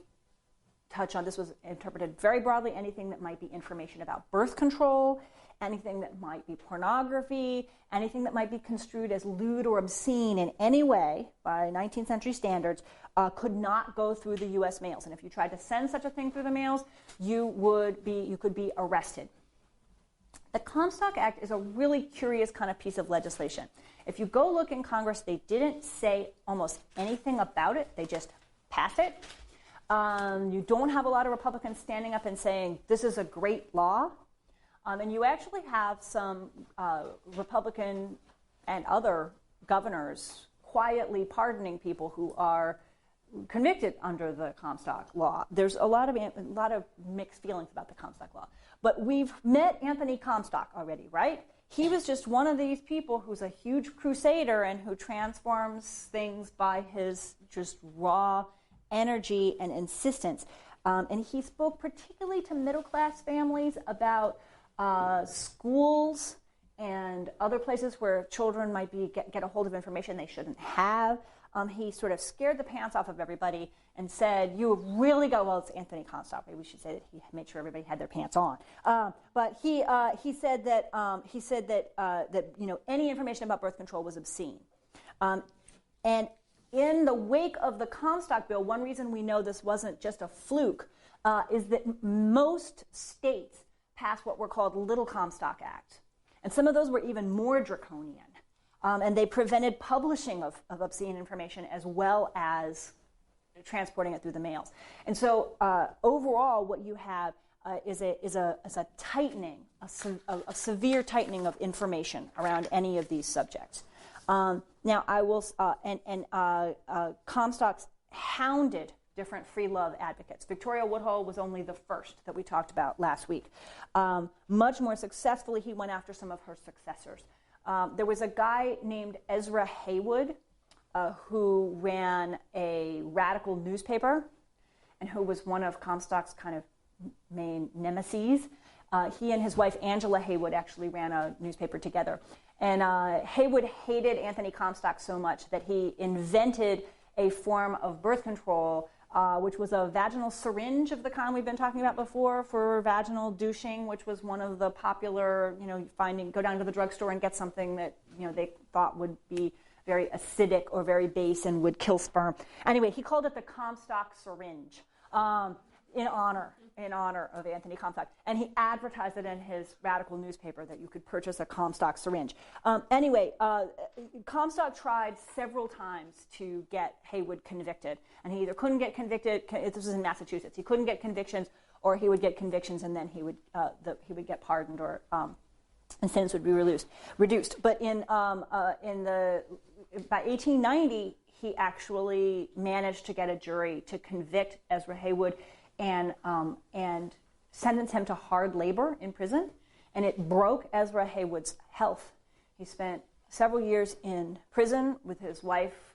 touch on, this was interpreted very broadly, anything that might be information about birth control, anything that might be pornography, anything that might be construed as lewd or obscene in any way by 19th century standards could not go through the U.S. mails. And if you tried to send such a thing through the mails, you could be arrested. The Comstock Act is a really curious kind of piece of legislation. If you go look in Congress, they didn't say almost anything about it. They just pass it. You don't have a lot of Republicans standing up and saying, this is a great law. And you actually have some Republican and other governors quietly pardoning people who are convicted under the Comstock law. There's a lot of mixed feelings about the Comstock law. But we've met Anthony Comstock already, right? He was just one of these people who's a huge crusader and who transforms things by his just raw energy and insistence. And he spoke particularly to middle-class families about schools and other places where children might get a hold of information they shouldn't have. He sort of scared the pants off of everybody and said, "You have really got." Well, it's Anthony Comstock. Maybe we should say that he made sure everybody had their pants on. But he said that any information about birth control was obscene. And in the wake of the Comstock bill, one reason we know this wasn't just a fluke is that most states passed what were called Little Comstock Act. And some of those were even more draconian. And they prevented publishing of obscene information as well as transporting it through the mails. And so overall, what you have is a tightening, a severe tightening of information around any of these subjects. Now, I will, Comstock's hounded different free love advocates. Victoria Woodhull was only the first that we talked about last week. Much more successfully, he went after some of her successors. There was a guy named Ezra Haywood who ran a radical newspaper and who was one of Comstock's kind of main nemeses. He and his wife Angela Haywood actually ran a newspaper together. And Haywood hated Anthony Comstock so much that he invented a form of birth control which was a vaginal syringe of the kind we've been talking about before for vaginal douching, which was one of the popular, go down to the drugstore and get something that, they thought would be very acidic or very base and would kill sperm. Anyway, he called it the Comstock syringe in honor of Anthony Comstock. And he advertised it in his radical newspaper that you could purchase a Comstock syringe. Comstock tried several times to get Haywood convicted. And he either couldn't get convicted, this was in Massachusetts, he couldn't get convictions, or he would get convictions and then he would get pardoned or and sentence would be reduced. But by 1890, he actually managed to get a jury to convict Ezra Haywood and sentence him to hard labor in prison, and it broke Ezra Haywood's health. He spent several years in prison with his wife,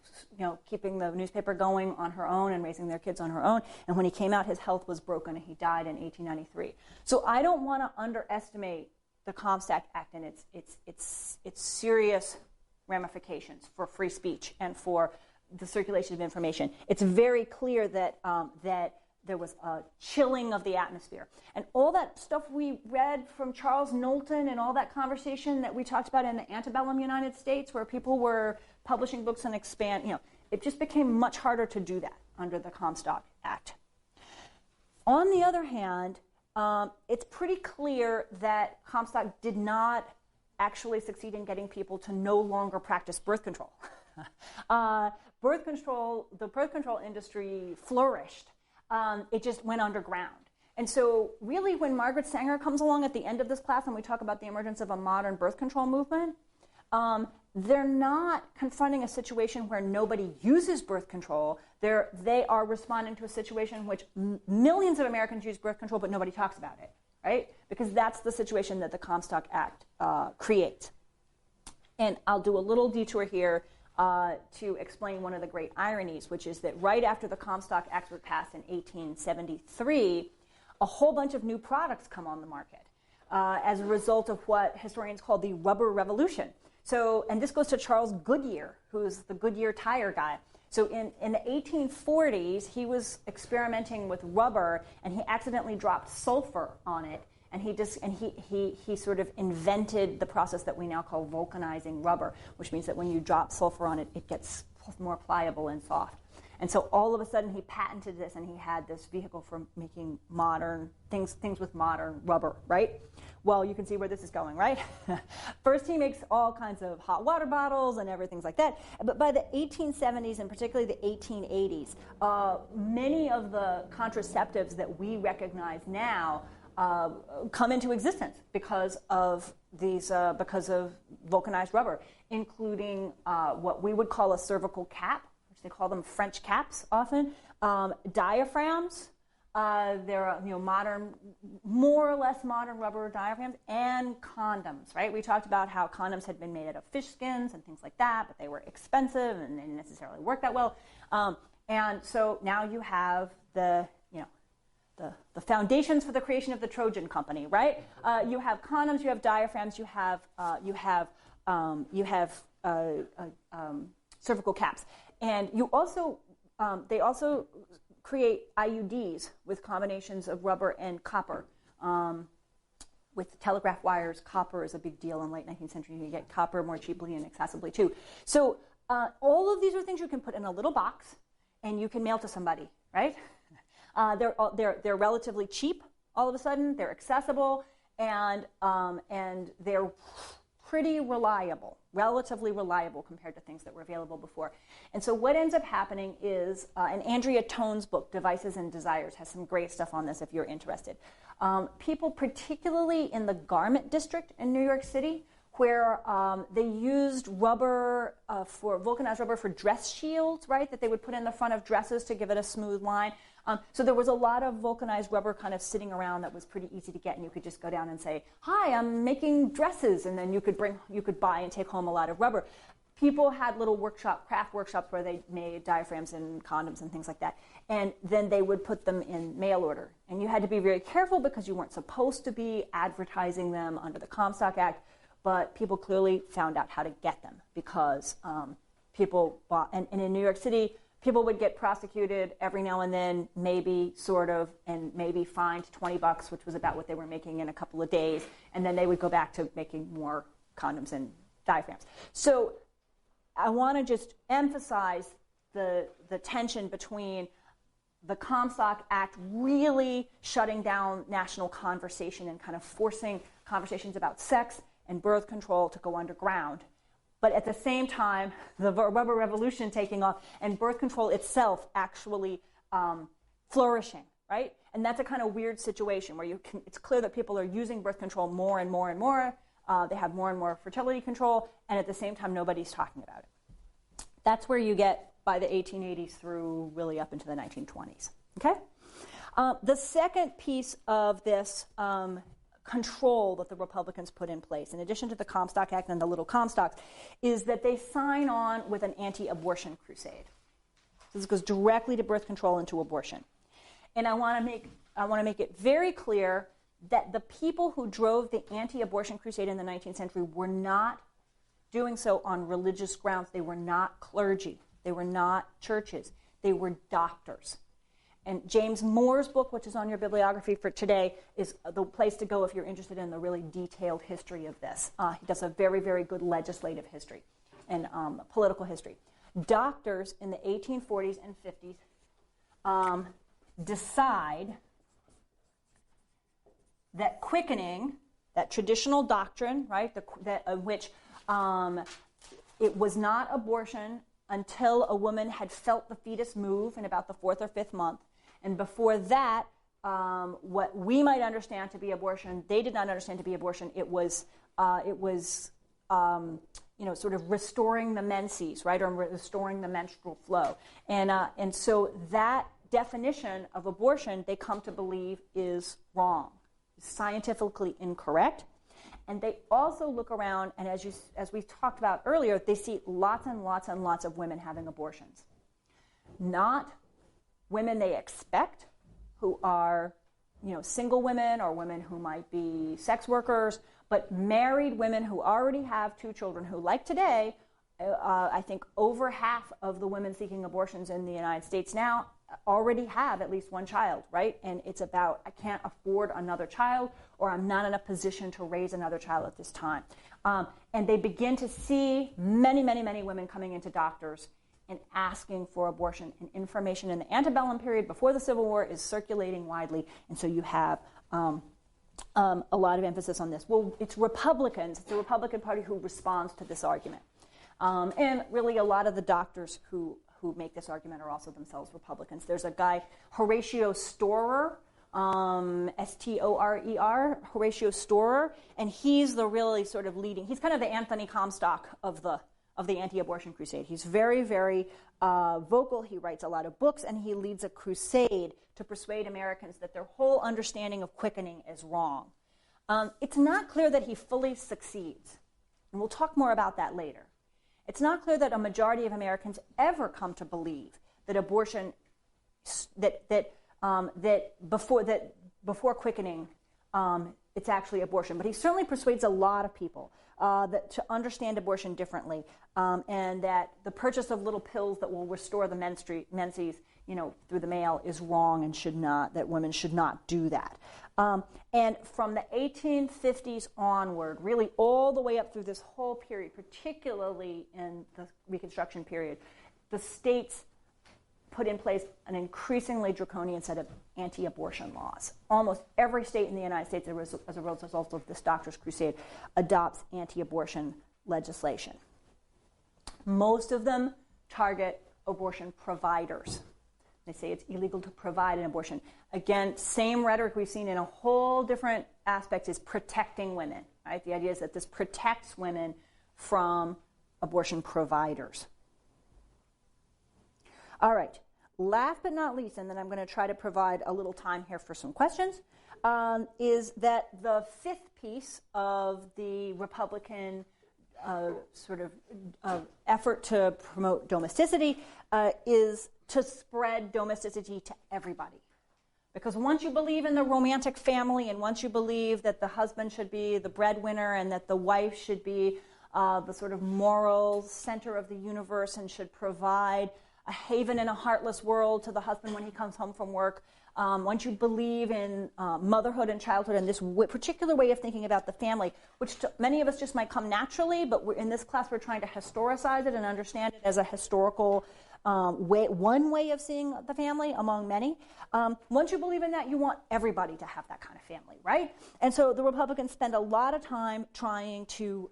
keeping the newspaper going on her own and raising their kids on her own. And when he came out, his health was broken, and he died in 1893. So I don't want to underestimate the Comstock Act and its serious ramifications for free speech and for the circulation of information. It's very clear that there was a chilling of the atmosphere. And all that stuff we read from Charles Knowlton and all that conversation that we talked about in the antebellum United States where people were publishing books and it just became much harder to do that under the Comstock Act. On the other hand, it's pretty clear that Comstock did not actually succeed in getting people to no longer practice birth control. The birth control industry flourished. It just went underground. And so really when Margaret Sanger comes along at the end of this class and we talk about the emergence of a modern birth control movement, they're not confronting a situation where nobody uses birth control. They are responding to a situation in which millions of Americans use birth control, but nobody talks about it, right? Because that's the situation that the Comstock Act creates. And I'll do a little detour here to explain one of the great ironies, which is that right after the Comstock Act was passed in 1873, a whole bunch of new products come on the market as a result of what historians call the rubber revolution. So, and this goes to Charles Goodyear, who's the Goodyear tire guy. So in the 1840s, he was experimenting with rubber, and he accidentally dropped sulfur on it, and he sort of invented the process that we now call vulcanizing rubber, which means that when you drop sulfur on it, it gets more pliable and soft. And so all of a sudden, he patented this, and he had this vehicle for making modern things with modern rubber, right? Well, you can see where this is going, right? First, he makes all kinds of hot water bottles and everything like that. But by the 1870s, and particularly the 1880s, many of the contraceptives that we recognize now come into existence because of vulcanized rubber, including what we would call a cervical cap. They call them French caps often. Diaphragms. There are modern, more or less modern rubber diaphragms, and condoms, right? We talked about how condoms had been made out of fish skins and things like that, but they were expensive and they didn't necessarily work that well. And so now you have the foundations for the creation of the Trojan company, right? You have condoms, you have diaphragms, you have cervical caps. And you also, they also create IUDs with combinations of rubber and copper. With telegraph wires, copper is a big deal in late 19th century. You get copper more cheaply and accessibly too. So all of these are things you can put in a little box and you can mail to somebody, right? They're relatively cheap all of a sudden. They're accessible and they're pretty reliable, relatively reliable compared to things that were available before. And so what ends up happening is, and Andrea Tone's book, Devices and Desires, has some great stuff on this if you're interested. People, particularly in the garment district in New York City, where they used rubber, vulcanized rubber for dress shields, right, that they would put in the front of dresses to give it a smooth line. So there was a lot of vulcanized rubber kind of sitting around that was pretty easy to get, and you could just go down and say, "Hi, I'm making dresses," and then you could buy and take home a lot of rubber. People had little craft workshops where they made diaphragms and condoms and things like that, and then they would put them in mail order. And you had to be very careful because you weren't supposed to be advertising them under the Comstock Act, but people clearly found out how to get them because people bought, and in New York City, people would get prosecuted every now and then, maybe fined $20, which was about what they were making in a couple of days, and then they would go back to making more condoms and diaphragms. So I want to just emphasize the tension between the Comstock Act really shutting down national conversation and kind of forcing conversations about sex and birth control to go underground, but at the same time, the rubber revolution taking off and birth control itself actually flourishing, right? And that's a kind of weird situation where it's clear that people are using birth control more and more and more. They have more and more fertility control, and at the same time, nobody's talking about it. That's where you get by the 1880s through really up into the 1920s, okay? The second piece of this control that the Republicans put in place, in addition to the Comstock Act and the little Comstocks, is that they sign on with an anti-abortion crusade. So this goes directly to birth control and to abortion. And I want to make it very clear that the people who drove the anti-abortion crusade in the 19th century were not doing so on religious grounds. They were not clergy. They were not churches. They were doctors. And James Moore's book, which is on your bibliography for today, is the place to go if you're interested in the really detailed history of this. He does a very, very good legislative history and political history. Doctors in the 1840s and 50s decide that quickening, that traditional doctrine, right, which it was not abortion until a woman had felt the fetus move in about the 4th or 5th month. And before that, what we might understand to be abortion, they did not understand to be abortion. It was sort of restoring the menses, right, or restoring the menstrual flow. And so that definition of abortion, they come to believe, is wrong, scientifically incorrect. And they also look around, and as we talked about earlier, they see lots and lots and lots of women having abortions. Not women they expect, who are single women or women who might be sex workers, but married women who already have 2 children who, like today, I think over half of the women seeking abortions in the United States now already have at least 1 child, right? And it's about, I can't afford another child, or I'm not in a position to raise another child at this time. And they begin to see many, many, many women coming into doctors and asking for abortion. And information in the antebellum period before the Civil War is circulating widely, and so you have a lot of emphasis on this. Well, it's Republicans, it's the Republican Party who responds to this argument. And really a lot of the doctors who make this argument are also themselves Republicans. There's a guy, Horatio Storer, S-T-O-R-E-R, Horatio Storer, and he's the really sort of leading, he's kind of the Anthony Comstock of the anti-abortion crusade. He's very, very vocal. He writes a lot of books, and he leads a crusade to persuade Americans that their whole understanding of quickening is wrong. It's not clear that he fully succeeds, and we'll talk more about that later. It's not clear that a majority of Americans ever come to believe that abortion, that before quickening, it's actually abortion. But he certainly persuades a lot of people that to understand abortion differently, and that the purchase of little pills that will restore the menses, through the mail is wrong and should not. That women should not do that. And from the 1850s onward, really all the way up through this whole period, particularly in the Reconstruction period, the states put in place an increasingly draconian set of anti-abortion laws. Almost every state in the United States, as a result of this doctor's crusade, adopts anti-abortion legislation. Most of them target abortion providers. They say it's illegal to provide an abortion. Again, same rhetoric we've seen in a whole different aspect is protecting women, right? The idea is that this protects women from abortion providers. All right, last but not least, and then I'm going to try to provide a little time here for some questions, is that the 5th piece of the Republican effort to promote domesticity is to spread domesticity to everybody. Because once you believe in the romantic family, and once you believe that the husband should be the breadwinner and that the wife should be the sort of moral center of the universe and should provide a haven in a heartless world to the husband when he comes home from work, once you believe in motherhood and childhood and this particular way of thinking about the family, which many of us just might come naturally, but in this class we're trying to historicize it and understand it as a historical one way of seeing the family among many. Once you believe in that, you want everybody to have that kind of family, right? And so the Republicans spend a lot of time trying to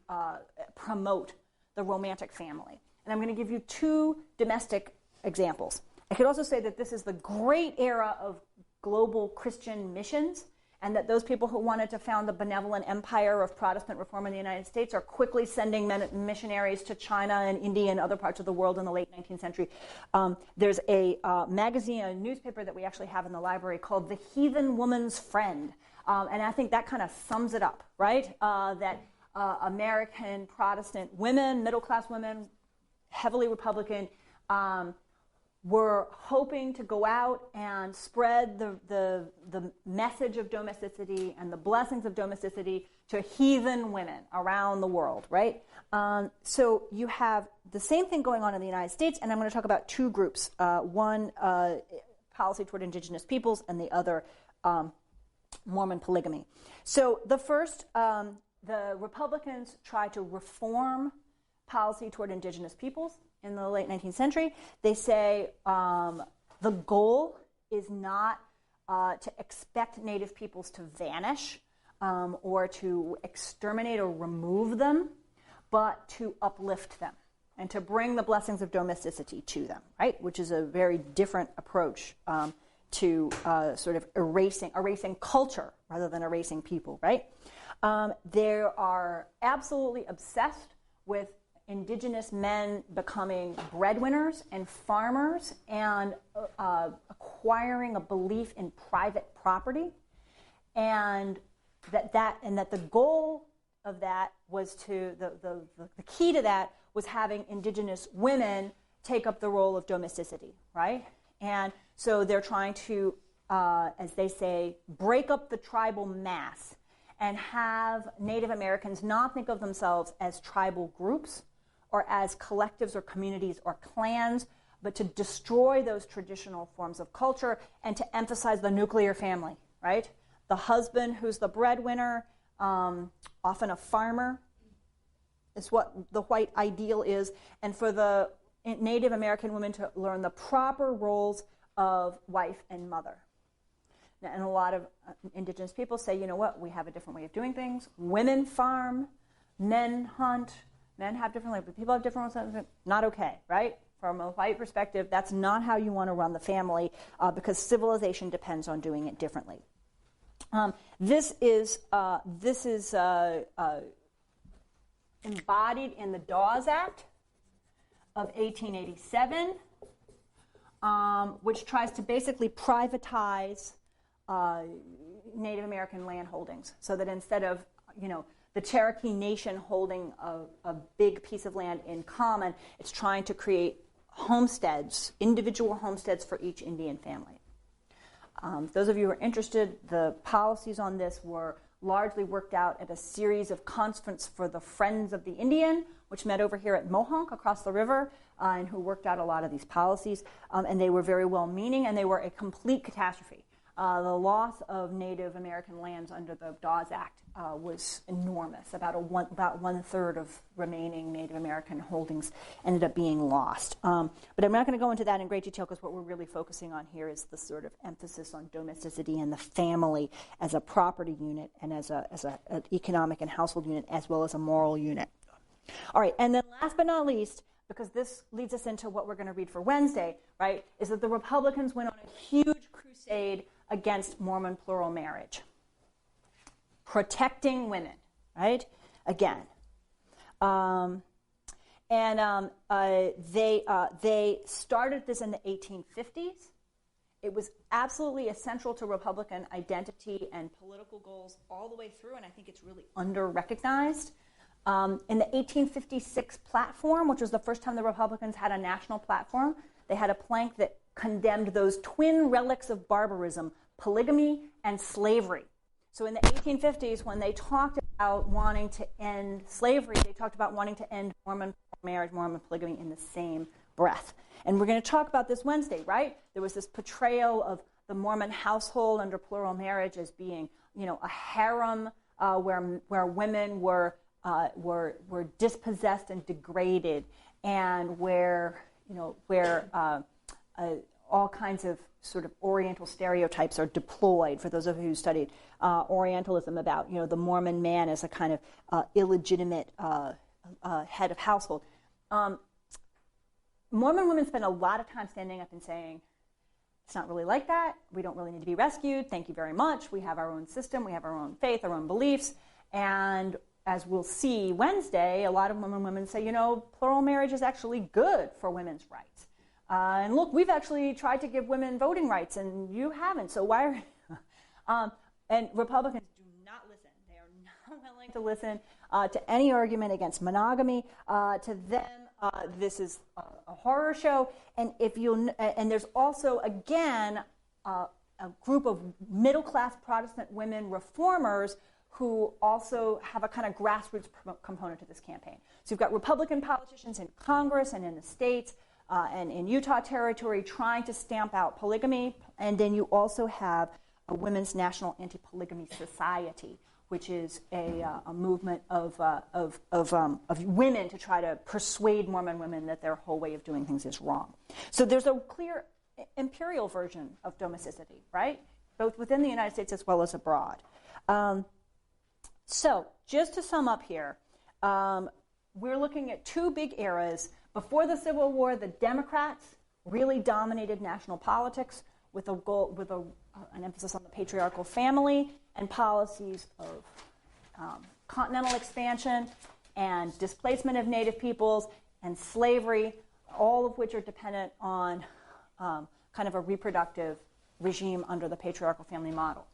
promote the romantic family. And I'm going to give you 2 domestic examples. I could also say that this is the great era of global Christian missions, and that those people who wanted to found the benevolent empire of Protestant reform in the United States are quickly sending missionaries to China and India and other parts of the world in the late 19th century. There's a magazine, a newspaper that we actually have in the library called The Heathen Woman's Friend, and I think that kind of sums it up, right? That American Protestant women, middle-class women, heavily Republican, were hoping to go out and spread the message of domesticity and the blessings of domesticity to heathen women around the world, right? So you have the same thing going on in the United States, and I'm going to talk about 2 groups. One, policy toward indigenous peoples, and the other, Mormon polygamy. So the first, the Republicans try to reform policy toward indigenous peoples in the late 19th century. They say the goal is not to expect native peoples to vanish or to exterminate or remove them, but to uplift them and to bring the blessings of domesticity to them, right? Which is a very different approach to sort of erasing culture rather than erasing people, right? They are absolutely obsessed with indigenous men becoming breadwinners and farmers and acquiring a belief in private property, and that the goal of that was to the key to that was having indigenous women take up the role of domesticity, right? And so they're trying to as they say, break up the tribal mass and have Native Americans not think of themselves as tribal groups or as collectives or communities or clans, but to destroy those traditional forms of culture and to emphasize the nuclear family, right? The husband who's the breadwinner, often a farmer, is what the white ideal is, and for the Native American women to learn the proper roles of wife and mother. And a lot of indigenous people say, you know what, we have a different way of doing things. Women farm, men hunt, men have different ways, but people have different ways. Not okay, right? From a white perspective, that's not how you want to run the family because civilization depends on doing it differently. This is embodied in the Dawes Act of 1887, which tries to basically privatize Native American land holdings, so that instead of, the Cherokee Nation holding a big piece of land in common, it's trying to create homesteads, individual homesteads for each Indian family. Those of you who are interested, the policies on this were largely worked out at a series of conferences for the Friends of the Indian, which met over here at Mohonk across the river, and who worked out a lot of these policies. And they were very well-meaning, and they were a complete catastrophe. The loss of Native American lands under the Dawes Act was enormous. About one-third of remaining Native American holdings ended up being lost. But I'm not going to go into that in great detail because what we're really focusing on here is the sort of emphasis on domesticity and the family as a property unit and as an economic and household unit as well as a moral unit. All right, and then last but not least, because this leads us into what we're going to read for Wednesday, right, is that the Republicans went on a huge crusade against Mormon plural marriage. Protecting women, right? Again. They started this in the 1850s. It was absolutely essential to Republican identity and political goals all the way through, and I think it's really under-recognized. In the 1856 platform, which was the first time the Republicans had a national platform, they had a plank that condemned those twin relics of barbarism, polygamy and slavery. So in the 1850s, when they talked about wanting to end slavery, they talked about wanting to end Mormon marriage, Mormon polygamy in the same breath. And we're going to talk about this Wednesday, right? There was this portrayal of the Mormon household under plural marriage as being, a harem where women were dispossessed and degraded, and where all kinds of sort of Oriental stereotypes are deployed. For those of you who studied Orientalism, about the Mormon man as a kind of illegitimate head of household. Mormon women spend a lot of time standing up and saying, it's not really like that. We don't really need to be rescued. Thank you very much. We have our own system. We have our own faith, our own beliefs. And as we'll see Wednesday, a lot of Mormon women say, plural marriage is actually good for women's rights. And look, we've actually tried to give women voting rights, and you haven't. So why are and Republicans do not listen. They are not willing to listen to any argument against monogamy. To them, this is a horror show. And and there's also again a group of middle-class Protestant women reformers who also have a kind of grassroots component to this campaign. So you've got Republican politicians in Congress and in the states and in Utah Territory trying to stamp out polygamy, and then you also have a Women's National Anti-Polygamy Society, which is a movement of women to try to persuade Mormon women that their whole way of doing things is wrong. So there's a clear imperial version of domesticity, right? Both within the United States as well as abroad. So just to sum up here, we're looking at two big eras. Before the Civil War, the Democrats really dominated national politics with an emphasis on the patriarchal family and policies of continental expansion and displacement of native peoples and slavery, all of which are dependent on kind of a reproductive regime under the patriarchal family model.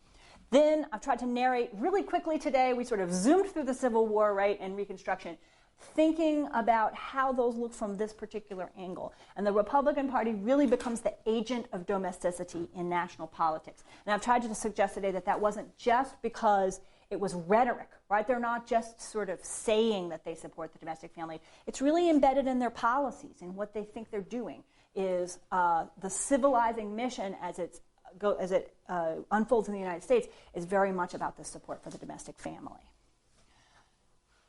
Then I've tried to narrate really quickly today. We sort of zoomed through the Civil War, right, and Reconstruction. thinking about how those look from this particular angle. And the Republican Party really becomes the agent of domesticity in national politics. And I've tried to suggest today that that wasn't just because it was rhetoric, right? They're not just sort of saying that they support the domestic family. It's really embedded in their policies, and what they think they're doing is the civilizing mission as it unfolds in the United States is very much about the support for the domestic family.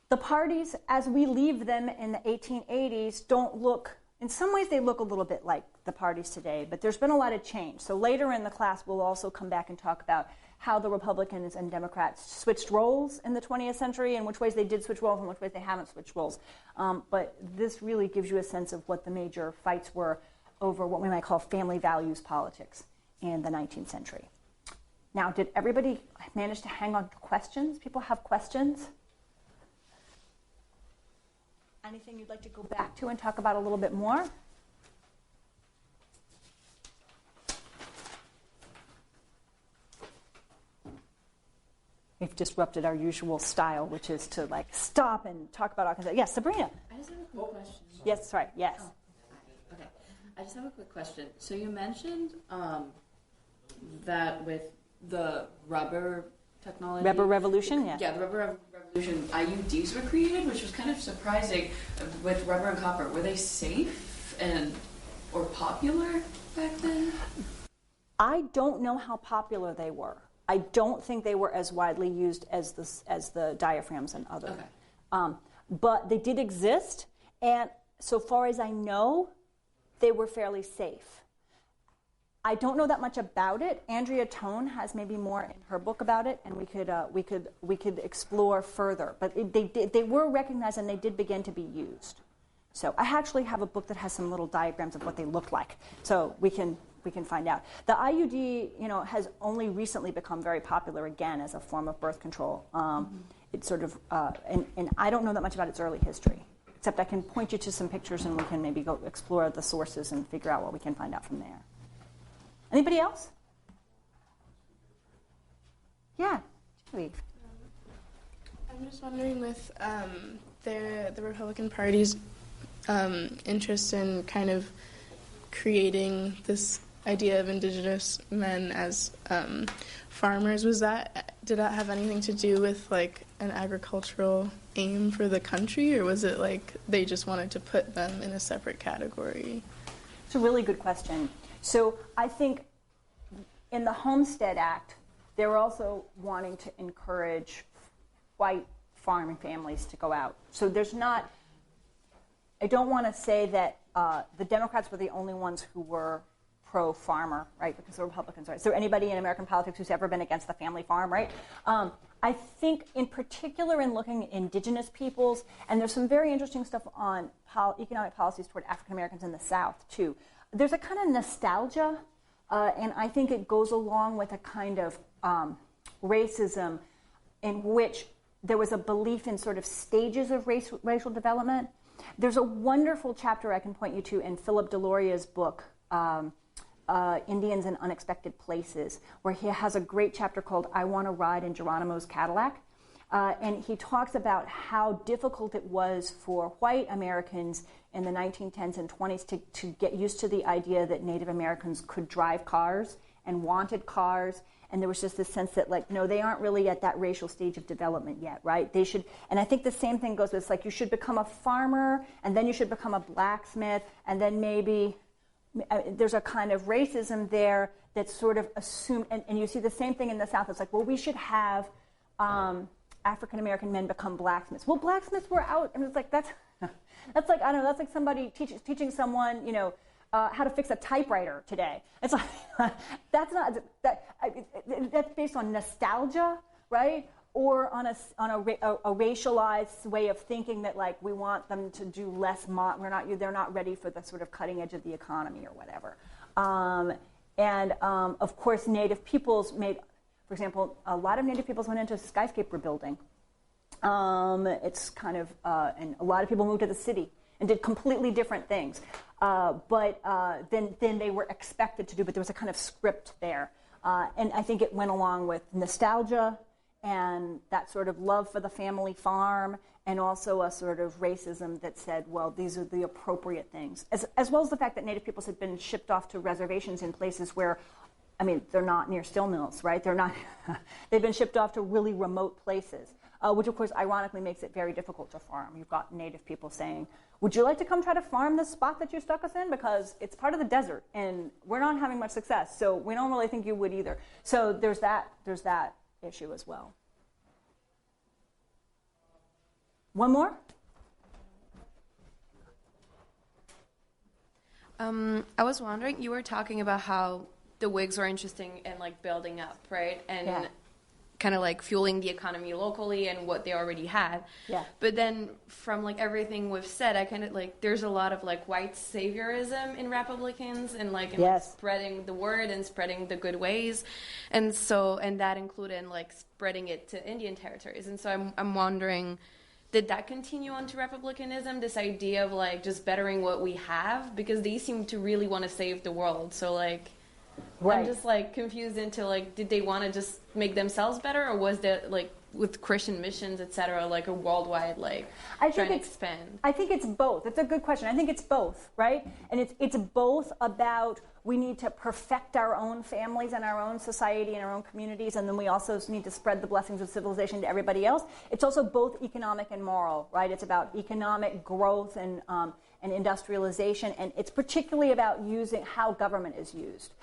The parties, as we leave them in the 1880s, don't look, in some ways they look a little bit like the parties today, but there's been a lot of change. So later in the class, we'll also come back and talk about how the Republicans and Democrats switched roles in the 20th century, and which ways they did switch roles and which ways they haven't switched roles. But this really gives you a sense of what the major fights were over what we might call family values politics in the 19th century. Now, did everybody manage to hang on to questions? People have questions? Anything you'd like to go back to and talk about a little bit more? We've disrupted our usual style, which is to stop and talk about all kinds of. Yes, Sabrina. I just have a quick question. Yes, sorry. Yes. Oh, okay. I just have a quick question. So you mentioned that with the rubber technology, rubber revolution, yeah. Yeah, the rubber revolution. IUDs were created, which was kind of surprising. With rubber and copper, were they safe or popular back then? I don't know how popular they were. I don't think they were as widely used as the diaphragms and other. Okay. But they did exist, and so far as I know, they were fairly safe. I don't know that much about it. Andrea Tone has maybe more in her book about it, and we could explore further. But they were recognized, and they did begin to be used. So I actually have a book that has some little diagrams of what they looked like. So we can find out. The IUD, has only recently become very popular again as a form of birth control. It's sort of, and I don't know that much about its early history, except I can point you to some pictures, and we can maybe go explore the sources and figure out what we can find out from there. Anybody else? Yeah, Julie. I'm just wondering with the Republican Party's interest in kind of creating this idea of indigenous men as farmers, did that have anything to do with an agricultural aim for the country, or was it they just wanted to put them in a separate category? It's a really good question. So I think in the Homestead Act, they were also wanting to encourage white farming families to go out. So I don't want to say that the Democrats were the only ones who were pro-farmer, right? Because the Republicans, right? So anybody in American politics who's ever been against the family farm, right? I think in particular in looking at indigenous peoples, and there's some very interesting stuff on economic policies toward African Americans in the South, too. There's a kind of nostalgia, and I think it goes along with a kind of racism in which there was a belief in sort of stages of racial development. There's a wonderful chapter I can point you to in Philip Deloria's book, Indians in Unexpected Places, where he has a great chapter called I Want to Ride in Geronimo's Cadillac. And he talks about how difficult it was for white Americans in the 1910s and 20s to get used to the idea that Native Americans could drive cars and wanted cars. And there was just this sense that, no, they aren't really at that racial stage of development yet, right? They should, and I think the same thing goes with, you should become a farmer, and then you should become a blacksmith, and then maybe there's a kind of racism there that's sort of assumed, and you see the same thing in the South. It's we should have African American men become blacksmiths. Well, blacksmiths were out, and it's that's I don't know, that's like somebody teaching someone, how to fix a typewriter today. It's that's based on nostalgia, right? Or on a racialized way of thinking that we want them to do less. They're not ready for the sort of cutting edge of the economy or whatever. Of course, Native peoples for example, a lot of Native peoples went into skyscraper building. It's kind of and a lot of people moved to the city and did completely different things. But then they were expected to do, but there was a kind of script there. And I think it went along with nostalgia and that sort of love for the family farm and also a sort of racism that said, well, these are the appropriate things, as well as the fact that Native peoples had been shipped off to reservations in places where, I mean, they're not near steel mills, right? They're not. They've been shipped off to really remote places, which of course ironically makes it very difficult to farm. You've got Native people saying, would you like to come try to farm this spot that you stuck us in? Because it's part of the desert and we're not having much success, so we don't really think you would either. So there's that issue as well. One more? I was wondering, you were talking about how the Whigs were interesting in like building up, right? And kind of like fueling the economy locally and what they already had. Yeah. But then from like everything we've said, I kind of like, there's a lot of like white saviorism in Republicans and like, in, like spreading the word and spreading the good ways. And that included like spreading it to Indian territories. And so I'm wondering, did that continue on to Republicanism, this idea of like just bettering what we have? Because they seem to really want to save the world. So like, I'm just like confused into like, did they want to just make themselves better, or was that like with Christian missions, etc., like a worldwide like trying to expand? I think it's both. It's a good question. I think it's both, right? And it's both about we need to perfect our own families and our own society and our own communities, and then we also need to spread the blessings of civilization to everybody else. It's also both economic and moral, right? It's about economic growth and industrialization, and it's particularly about using how government is used.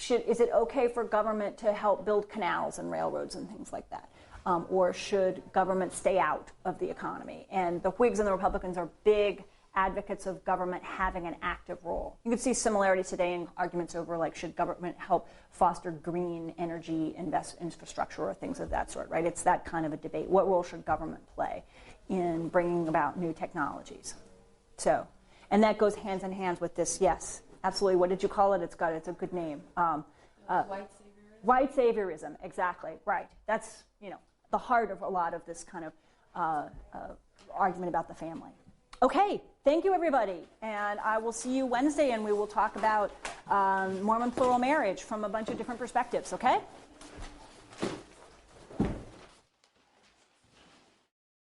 Is it okay for government to help build canals and railroads and things like that? Or should government stay out of the economy? And the Whigs and the Republicans are big advocates of government having an active role. You can see similarities today in arguments over, like, should government help foster green energy infrastructure or things of that sort, right? It's that kind of a debate. What role should government play in bringing about new technologies? So, and that goes hands in hand with this, yes. Absolutely. What did you call it? It's a good name. White saviorism. White saviorism, exactly. Right. That's, the heart of a lot of this kind of argument about the family. Okay. Thank you, everybody. And I will see you Wednesday, and we will talk about Mormon plural marriage from a bunch of different perspectives, okay?